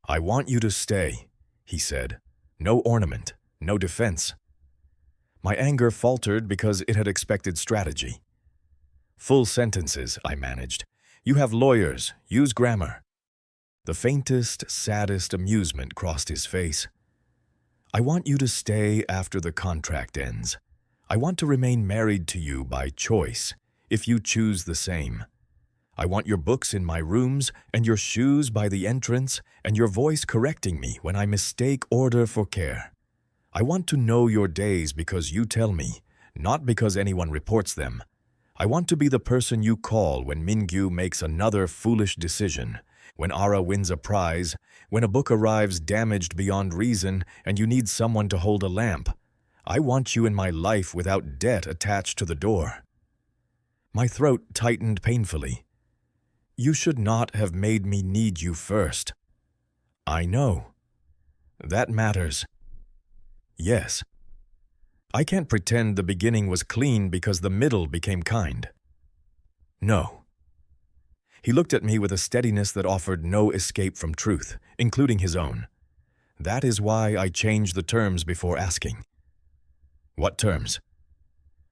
I want you to stay, he said. No ornament, no defense. My anger faltered because it had expected strategy. Full sentences, I managed. You have lawyers, use grammar. The faintest, saddest amusement crossed his face. I want you to stay after the contract ends. I want to remain married to you by choice, if you choose the same. I want your books in my rooms, and your shoes by the entrance, and your voice correcting me when I mistake order for care. I want to know your days because you tell me, not because anyone reports them. I want to be the person you call when Mingyu makes another foolish decision, when Ara wins a prize, when a book arrives damaged beyond reason and you need someone to hold a lamp. I want you in my life without debt attached to the door. My throat tightened painfully. You should not have made me need you first. I know. That matters. Yes. I can't pretend the beginning was clean because the middle became kind. No. He looked at me with a steadiness that offered no escape from truth, including his own. That is why I changed the terms before asking. What terms?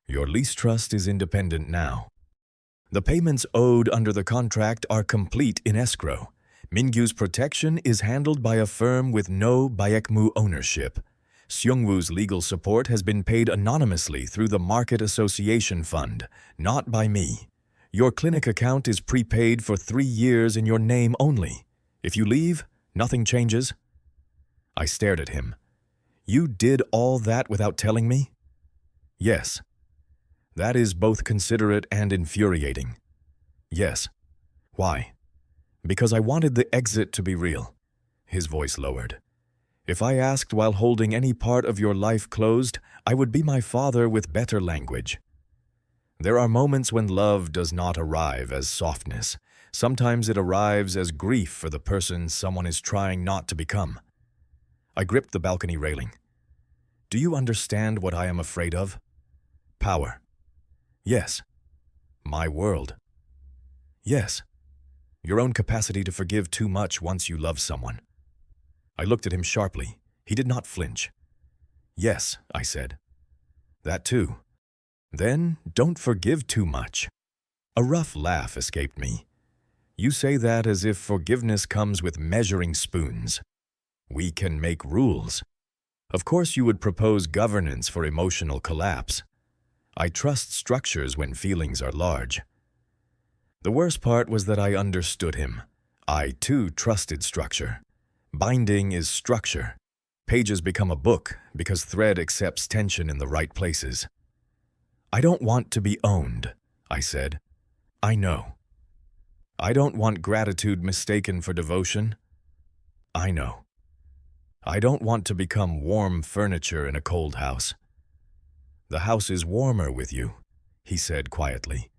Your lease trust is independent now. The payments owed under the contract are complete in escrow. Mingyu's protection is handled by a firm with no Baekmu ownership. Seungwoo's legal support has been paid anonymously through the Market Association Fund, not by me. Your clinic account is prepaid for 3 years in your name only. If you leave, nothing changes. I stared at him. You did all that without telling me? Yes. That is both considerate and infuriating. Yes. Why? Because I wanted the exit to be real. His voice lowered. If I asked while holding any part of your life closed, I would be my father with better language. There are moments when love does not arrive as softness. Sometimes it arrives as grief for the person someone is trying not to become. I gripped the balcony railing. Do you understand what I am afraid of? Power. Yes. My world. Yes. Your own capacity to forgive too much once you love someone. I looked at him sharply. He did not flinch. Yes, I said. That too. Then don't forgive too much. A rough laugh escaped me. You say that as if forgiveness comes with measuring spoons. We can make rules. Of course you would propose governance for emotional collapse. I trust structures when feelings are large. The worst part was that I understood him. I, too, trusted structure. Binding is structure. Pages become a book because thread accepts tension in the right places. I don't want to be owned, I said. I know. I don't want gratitude mistaken for devotion. I know. I don't want to become warm furniture in a cold house. The house is warmer with you, he said quietly,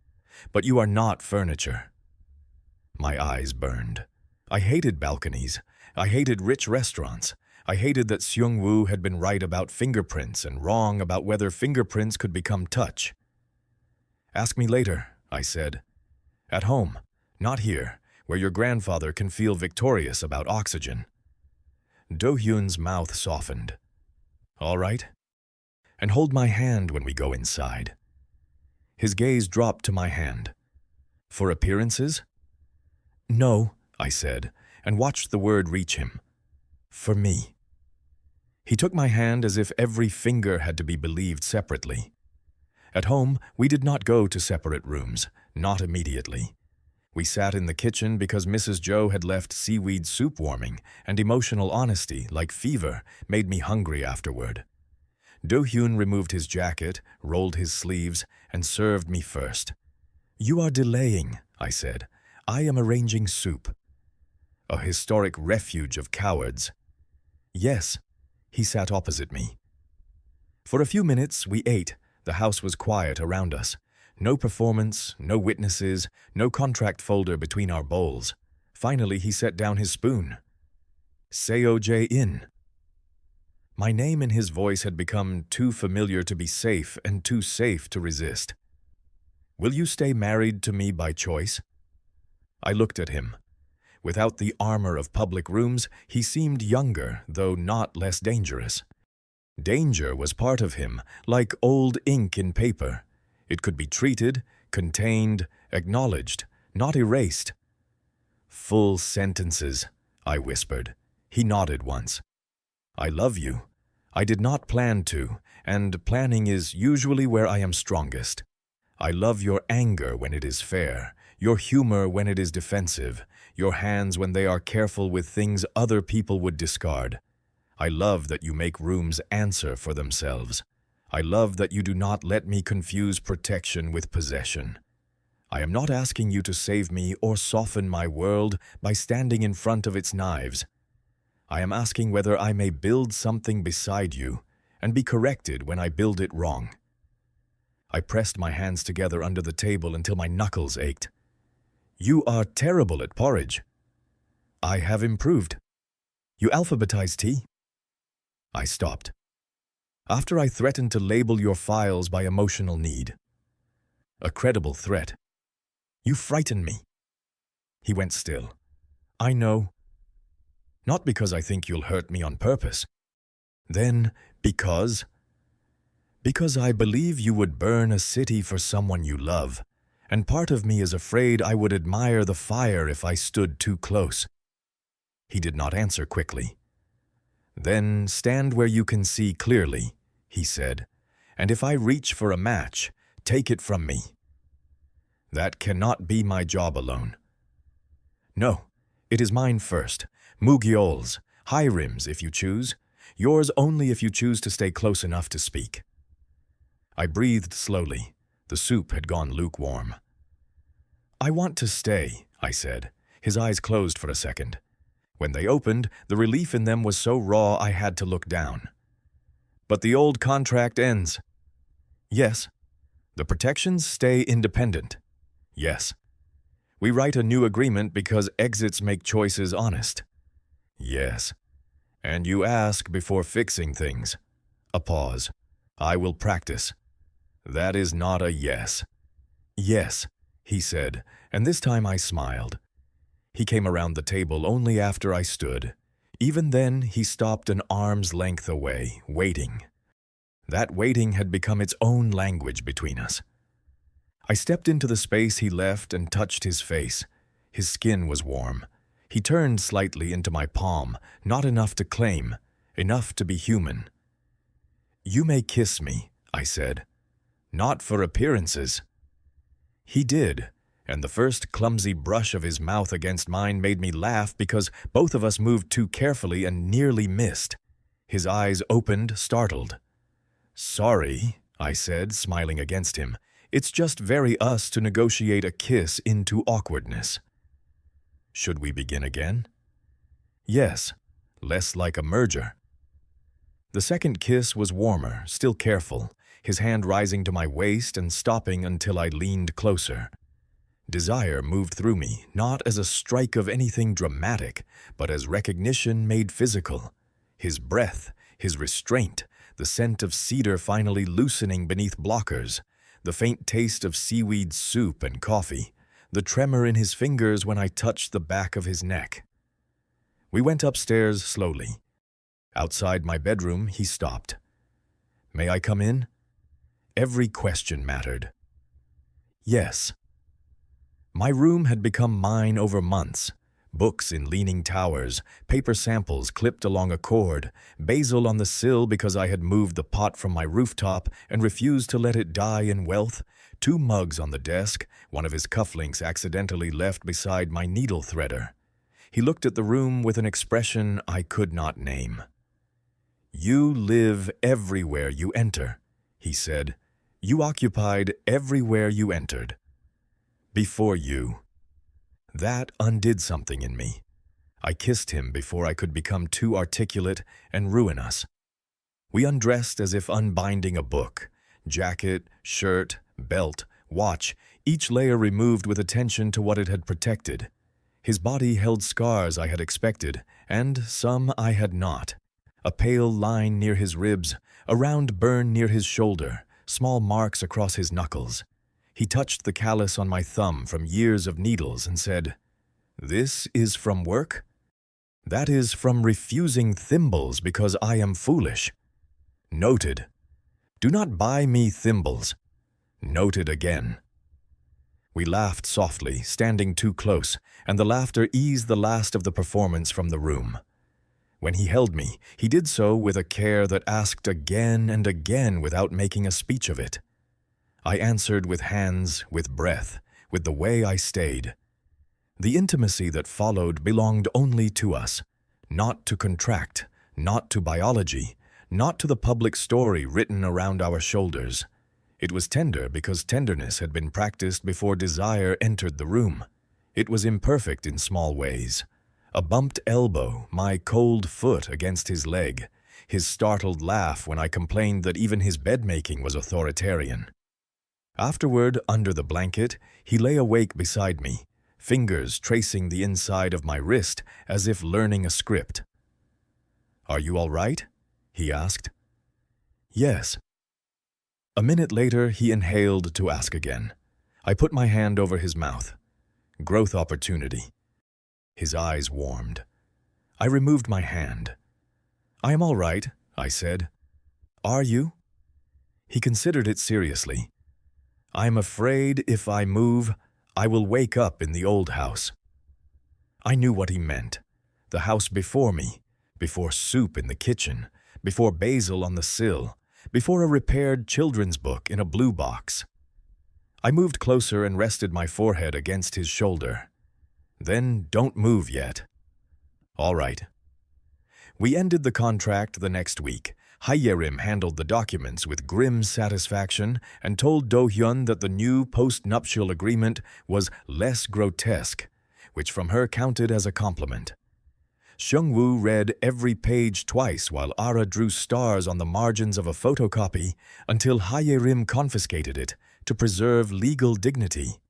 but you are not furniture. My eyes burned. I hated balconies. I hated rich restaurants. I hated that Seungwoo had been right about fingerprints and wrong about whether fingerprints could become touch. Ask me later, I said. At home, not here, where your grandfather can feel victorious about oxygen. Do-hyun's mouth softened. All right. And hold my hand when we go inside. His gaze dropped to my hand. For appearances? No, I said, and watched the word reach him. For me. He took my hand as if every finger had to be believed separately. At home, we did not go to separate rooms, not immediately. We sat in the kitchen because Mrs. Joe had left seaweed soup warming, and emotional honesty, like fever, made me hungry afterward. Do-hyun removed his jacket, rolled his sleeves, and served me first. You are delaying, I said. I am arranging soup. A historic refuge of cowards. Yes, he sat opposite me. For a few minutes we ate. The house was quiet around us. No performance, no witnesses, no contract folder between our bowls. Finally, he set down his spoon. Seo Jae in. My name and his voice had become too familiar to be safe and too safe to resist. Will you stay married to me by choice? I looked at him. Without the armor of public rooms, he seemed younger, though not less dangerous. Danger was part of him, like old ink in paper. It could be treated, contained, acknowledged, not erased. Full sentences, I whispered. He nodded once. I love you. I did not plan to, and planning is usually where I am strongest. I love your anger when it is fair, your humor when it is defensive, your hands when they are careful with things other people would discard. I love that you make rooms answer for themselves. I love that you do not let me confuse protection with possession. I am not asking you to save me or soften my world by standing in front of its knives. I am asking whether I may build something beside you and be corrected when I build it wrong. I pressed my hands together under the table until my knuckles ached. You are terrible at porridge. I have improved. You alphabetize tea? I stopped. After I threatened to label your files by emotional need. A credible threat. You frighten me. He went still. I know. Not because I think you'll hurt me on purpose. Then, because I believe you would burn a city for someone you love, and part of me is afraid I would admire the fire if I stood too close. He did not answer quickly. Then stand where you can see clearly, he said, and if I reach for a match, take it from me. That cannot be my job alone. No, it is mine first. Mugyeol's, high rims if you choose, yours only if you choose to stay close enough to speak. I breathed slowly. The soup had gone lukewarm. I want to stay, I said. His eyes closed for a second. When they opened, the relief in them was so raw I had to look down. But the old contract ends. Yes. The protections stay independent. Yes. We write a new agreement because exits make choices honest. Yes. And you ask before fixing things. A pause. I will practice. That is not a yes. Yes, he said, and this time I smiled. He came around the table only after I stood. Even then, he stopped an arm's length away, waiting. That waiting had become its own language between us. I stepped into the space he left and touched his face. His skin was warm. He turned slightly into my palm, not enough to claim, enough to be human. You may kiss me, I said. Not for appearances. He did, and the first clumsy brush of his mouth against mine made me laugh because both of us moved too carefully and nearly missed. His eyes opened, startled. Sorry, I said, smiling against him. It's just very us to negotiate a kiss into awkwardness. Should we begin again? Yes, less like a merger. The second kiss was warmer, still careful, his hand rising to my waist and stopping until I leaned closer. Desire moved through me, not as a strike of anything dramatic, but as recognition made physical. His breath, his restraint, the scent of cedar finally loosening beneath blockers, the faint taste of seaweed soup and coffee, the tremor in his fingers when I touched the back of his neck. We went upstairs slowly. Outside my bedroom, he stopped. May I come in? Every question mattered. Yes. My room had become mine over months. Books in leaning towers, paper samples clipped along a cord, basil on the sill because I had moved the pot from my rooftop and refused to let it die in wealth, 2 mugs on the desk, one of his cufflinks accidentally left beside my needle threader. He looked at the room with an expression I could not name. You live everywhere you enter, he said. You occupied everywhere you entered. Before you. That undid something in me. I kissed him before I could become too articulate and ruin us. We undressed as if unbinding a book. Jacket, shirt, belt, Watch, each layer removed with attention to what it had protected. His body held scars I had expected, and some I had not. A pale line near his ribs, a round burn near his shoulder, small marks across his knuckles. He touched the callus on my thumb from years of needles and said, "This is from work? That is from refusing thimbles because I am foolish." Noted. Do not buy me thimbles. Noted again. We laughed softly, standing too close, and the laughter eased the last of the performance from the room. When he held me, he did so with a care that asked again and again without making a speech of it. I answered with hands, with breath, with the way I stayed. The intimacy that followed belonged only to us, not to contract, not to biology, not to the public story written around our shoulders. It was tender because tenderness had been practiced before desire entered the room. It was imperfect in small ways. A bumped elbow, my cold foot against his leg, his startled laugh when I complained that even his bed-making was authoritarian. Afterward, under the blanket, he lay awake beside me, fingers tracing the inside of my wrist as if learning a script. "Are you all right?" he asked. "Yes." A minute later, he inhaled to ask again. I put my hand over his mouth. Growth opportunity. His eyes warmed. I removed my hand. "I am all right," I said. "Are you?" He considered it seriously. "I am afraid if I move, I will wake up in the old house." I knew what he meant. The house before me, before soup in the kitchen, before basil on the sill, before a repaired children's book in a blue box. I moved closer and rested my forehead against his shoulder. "Then don't move yet." "All right." We ended the contract the next week. Hyerim handled the documents with grim satisfaction and told Do-hyun that the new post-nuptial agreement was less grotesque, which from her counted as a compliment. Seung-woo read every page twice while Ara drew stars on the margins of a photocopy until Hyerim confiscated it to preserve legal dignity.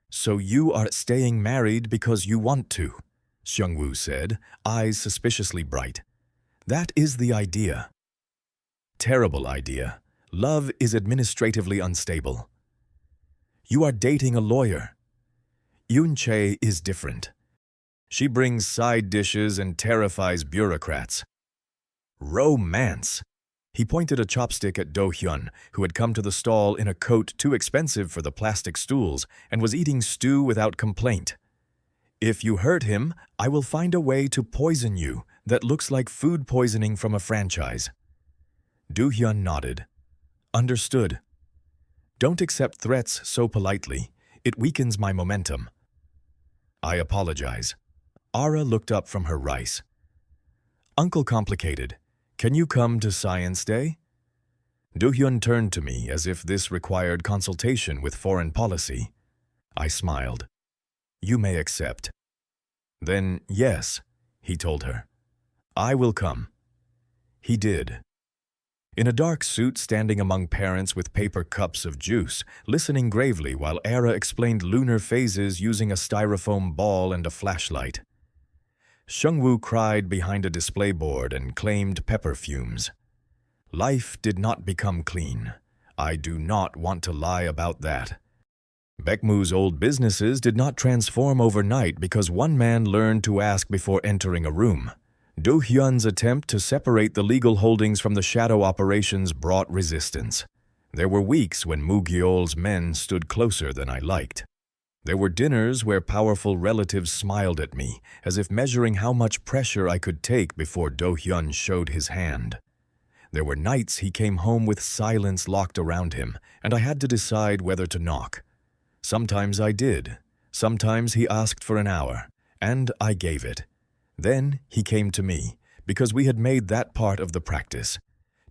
"So you are staying married because you want to," Seung-woo said, eyes suspiciously bright. "That is the idea." Terrible idea. Love is administratively unstable. "You are dating a lawyer." Yoon-chae is different. She brings side dishes and terrifies bureaucrats. Romance! He pointed a chopstick at Do-hyun, who had come to the stall in a coat too expensive for the plastic stools and was eating stew without complaint. "If you hurt him, I will find a way to poison you that looks like food poisoning from a franchise." Do-hyun nodded. "Understood." "Don't accept threats so politely. It weakens my momentum." "I apologize." Ara looked up from her rice. "Uncle Complicated, can you come to Science Day?" Do-hyun turned to me as if this required consultation with foreign policy. I smiled. "You may accept." "Then, yes," he told her. "I will come." He did. In a dark suit standing among parents with paper cups of juice, listening gravely while Ara explained lunar phases using a styrofoam ball and a flashlight. Seung-woo cried behind a display board and claimed pepper fumes. Life did not become clean. I do not want to lie about that. Baekmu's old businesses did not transform overnight because one man learned to ask before entering a room. Do-hyun's attempt to separate the legal holdings from the shadow operations brought resistance. There were weeks when Moo-gyeol's men stood closer than I liked. There were dinners where powerful relatives smiled at me, as if measuring how much pressure I could take before Do-hyun showed his hand. There were nights he came home with silence locked around him, and I had to decide whether to knock. Sometimes I did. Sometimes he asked for an hour, and I gave it. Then he came to me, because we had made that part of the practice.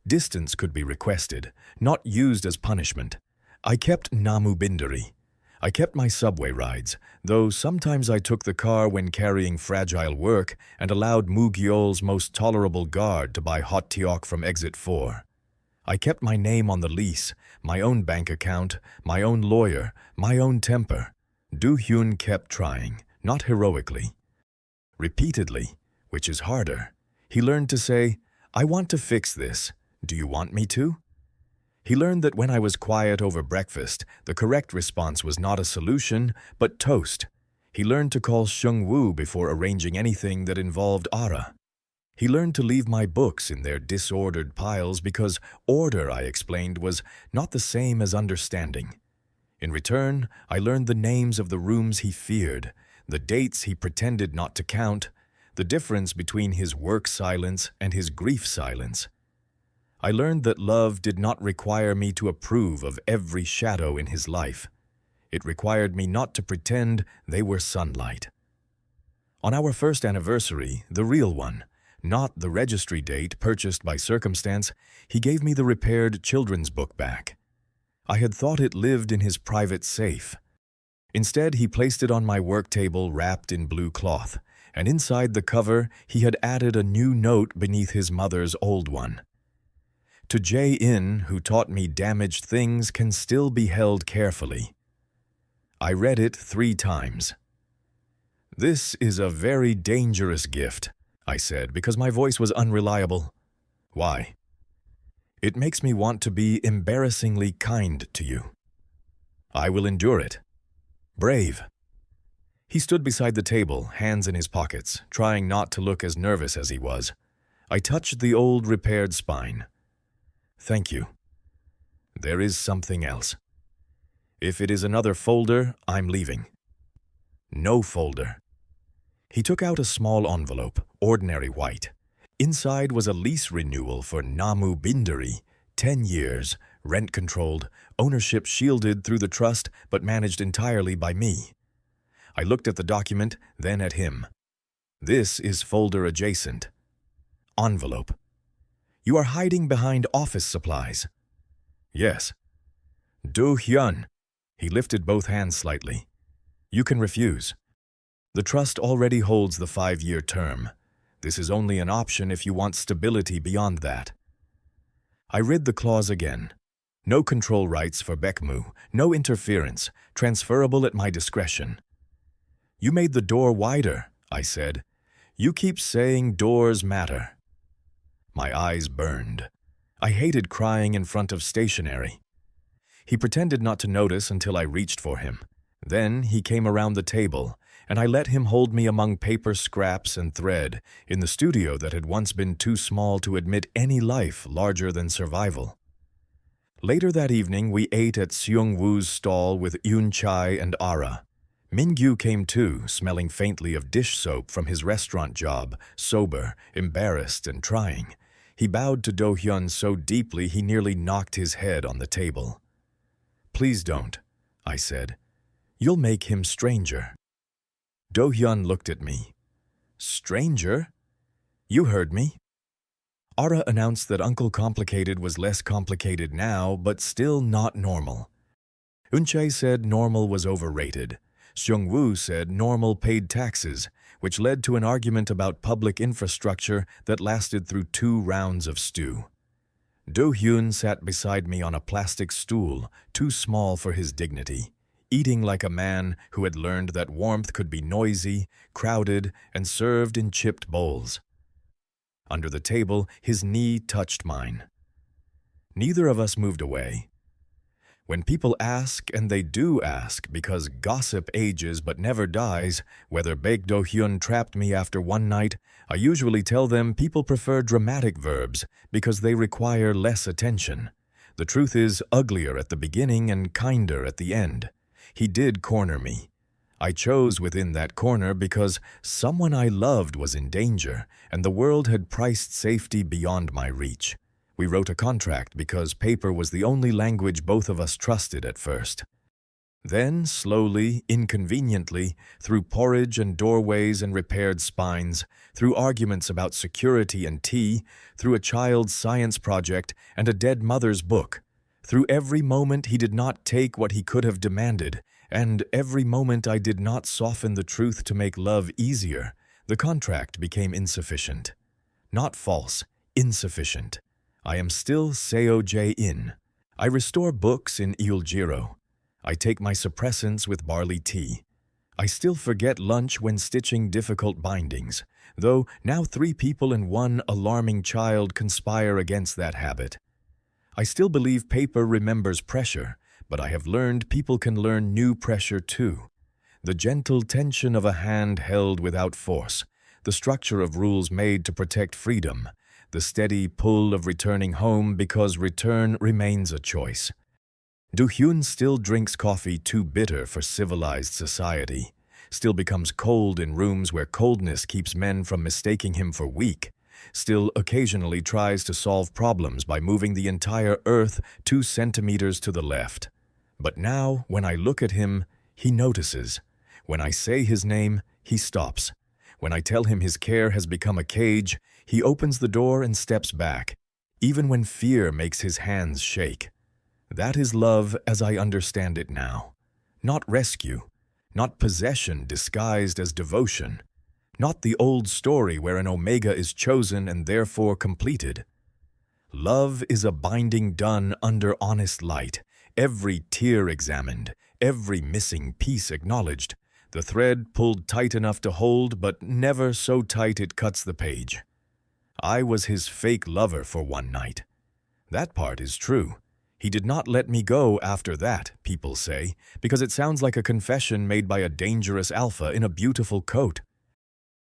Distance could be requested, not used as punishment. I kept Namu Bindari. I kept my subway rides, though sometimes I took the car when carrying fragile work and allowed Moo-gyeol's most tolerable guard to buy hot teok from exit 4. I kept my name on the lease, my own bank account, my own lawyer, my own temper. Do Hyun kept trying, not heroically. Repeatedly, which is harder, he learned to say, "I want to fix this. Do you want me to?" He learned that when I was quiet over breakfast, the correct response was not a solution, but toast. He learned to call Seung-woo before arranging anything that involved Ara. He learned to leave my books in their disordered piles because order, I explained, was not the same as understanding. In return, I learned the names of the rooms he feared, the dates he pretended not to count, the difference between his work silence and his grief silence. I learned that love did not require me to approve of every shadow in his life. It required me not to pretend they were sunlight. On our first anniversary, the real one, not the registry date purchased by circumstance, he gave me the repaired children's book back. I had thought it lived in his private safe. Instead, he placed it on my work table wrapped in blue cloth, and inside the cover he had added a new note beneath his mother's old one. To Jae-in, who taught me damaged things can still be held carefully. I read it 3 times. "This is a very dangerous gift," I said, because my voice was unreliable. "Why?" "It makes me want to be embarrassingly kind to you." "I will endure it." "Brave." He stood beside the table, hands in his pockets, trying not to look as nervous as he was. I touched the old repaired spine. "Thank you. There is something else. If it is another folder, I'm leaving." "No folder." He took out a small envelope, ordinary white. Inside was a lease renewal for Namu Bindari, 10 years, rent-controlled, ownership shielded through the trust but managed entirely by me. I looked at the document, then at him. "This is folder adjacent." Envelope. "You are hiding behind office supplies." "Yes." "Do Hyun." He lifted both hands slightly. "You can refuse. The trust already holds the 5-year term. This is only an option if you want stability beyond that." I read the clause again. No control rights for Baekmu, no interference, transferable at my discretion. "You made the door wider," I said. "You keep saying doors matter." My eyes burned. I hated crying in front of stationery. He pretended not to notice until I reached for him. Then he came around the table, and I let him hold me among paper scraps and thread in the studio that had once been too small to admit any life larger than survival. Later that evening, we ate at Seung-woo's stall with Yoon Chai and Ara. Mingyu came too, smelling faintly of dish soap from his restaurant job, sober, embarrassed, and trying. He bowed to Do Hyun so deeply he nearly knocked his head on the table. "Please don't," I said. "You'll make him stranger." Do Hyun looked at me. "Stranger? You heard me." Ara announced that Uncle Complicated was less complicated now, but still not normal. Eunchae said normal was overrated. Seung-woo said normal paid taxes, which led to an argument about public infrastructure that lasted through 2 rounds of stew. Do Hyun sat beside me on a plastic stool, too small for his dignity, eating like a man who had learned that warmth could be noisy, crowded, and served in chipped bowls. Under the table, his knee touched mine. Neither of us moved away. When people ask, and they do ask, because gossip ages but never dies, whether Baek Do Hyun trapped me after one night, I usually tell them people prefer dramatic verbs because they require less attention. The truth is uglier at the beginning and kinder at the end. He did corner me. I chose within that corner because someone I loved was in danger, and the world had priced safety beyond my reach. We wrote a contract because paper was the only language both of us trusted at first. Then, slowly, inconveniently, through porridge and doorways and repaired spines, through arguments about security and tea, through a child's science project and a dead mother's book, through every moment he did not take what he could have demanded, and every moment I did not soften the truth to make love easier, the contract became insufficient. Not false, insufficient. I am still Seo Jae. I restore books in Euljiro. I take my suppressants with barley tea. I still forget lunch when stitching difficult bindings, though now 3 people and 1 alarming child conspire against that habit. I still believe paper remembers pressure, but I have learned people can learn new pressure too. The gentle tension of a hand held without force, the structure of rules made to protect freedom, the steady pull of returning home because return remains a choice. Do Hyun still drinks coffee too bitter for civilized society, still becomes cold in rooms where coldness keeps men from mistaking him for weak, still occasionally tries to solve problems by moving the entire earth 2 centimeters to the left. But now, when I look at him, he notices. When I say his name, he stops. When I tell him his care has become a cage, he opens the door and steps back, even when fear makes his hands shake. That is love as I understand it now. Not rescue, not possession disguised as devotion, not the old story where an omega is chosen and therefore completed. Love is a binding done under honest light, every tear examined, every missing piece acknowledged, the thread pulled tight enough to hold but never so tight it cuts the page. I was his fake lover for one night. That part is true. He did not let me go after that, people say, because it sounds like a confession made by a dangerous alpha in a beautiful coat.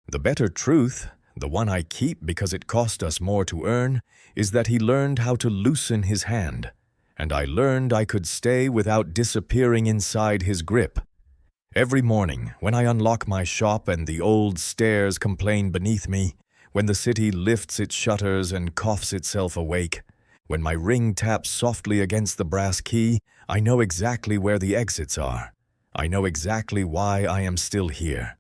The better truth, the one I keep because it cost us more to earn, is that he learned how to loosen his hand, and I learned I could stay without disappearing inside his grip. Every morning, when I unlock my shop and the old stairs complain beneath me, when the city lifts its shutters and coughs itself awake, when my ring taps softly against the brass key, I know exactly where the exits are. I know exactly why I am still here.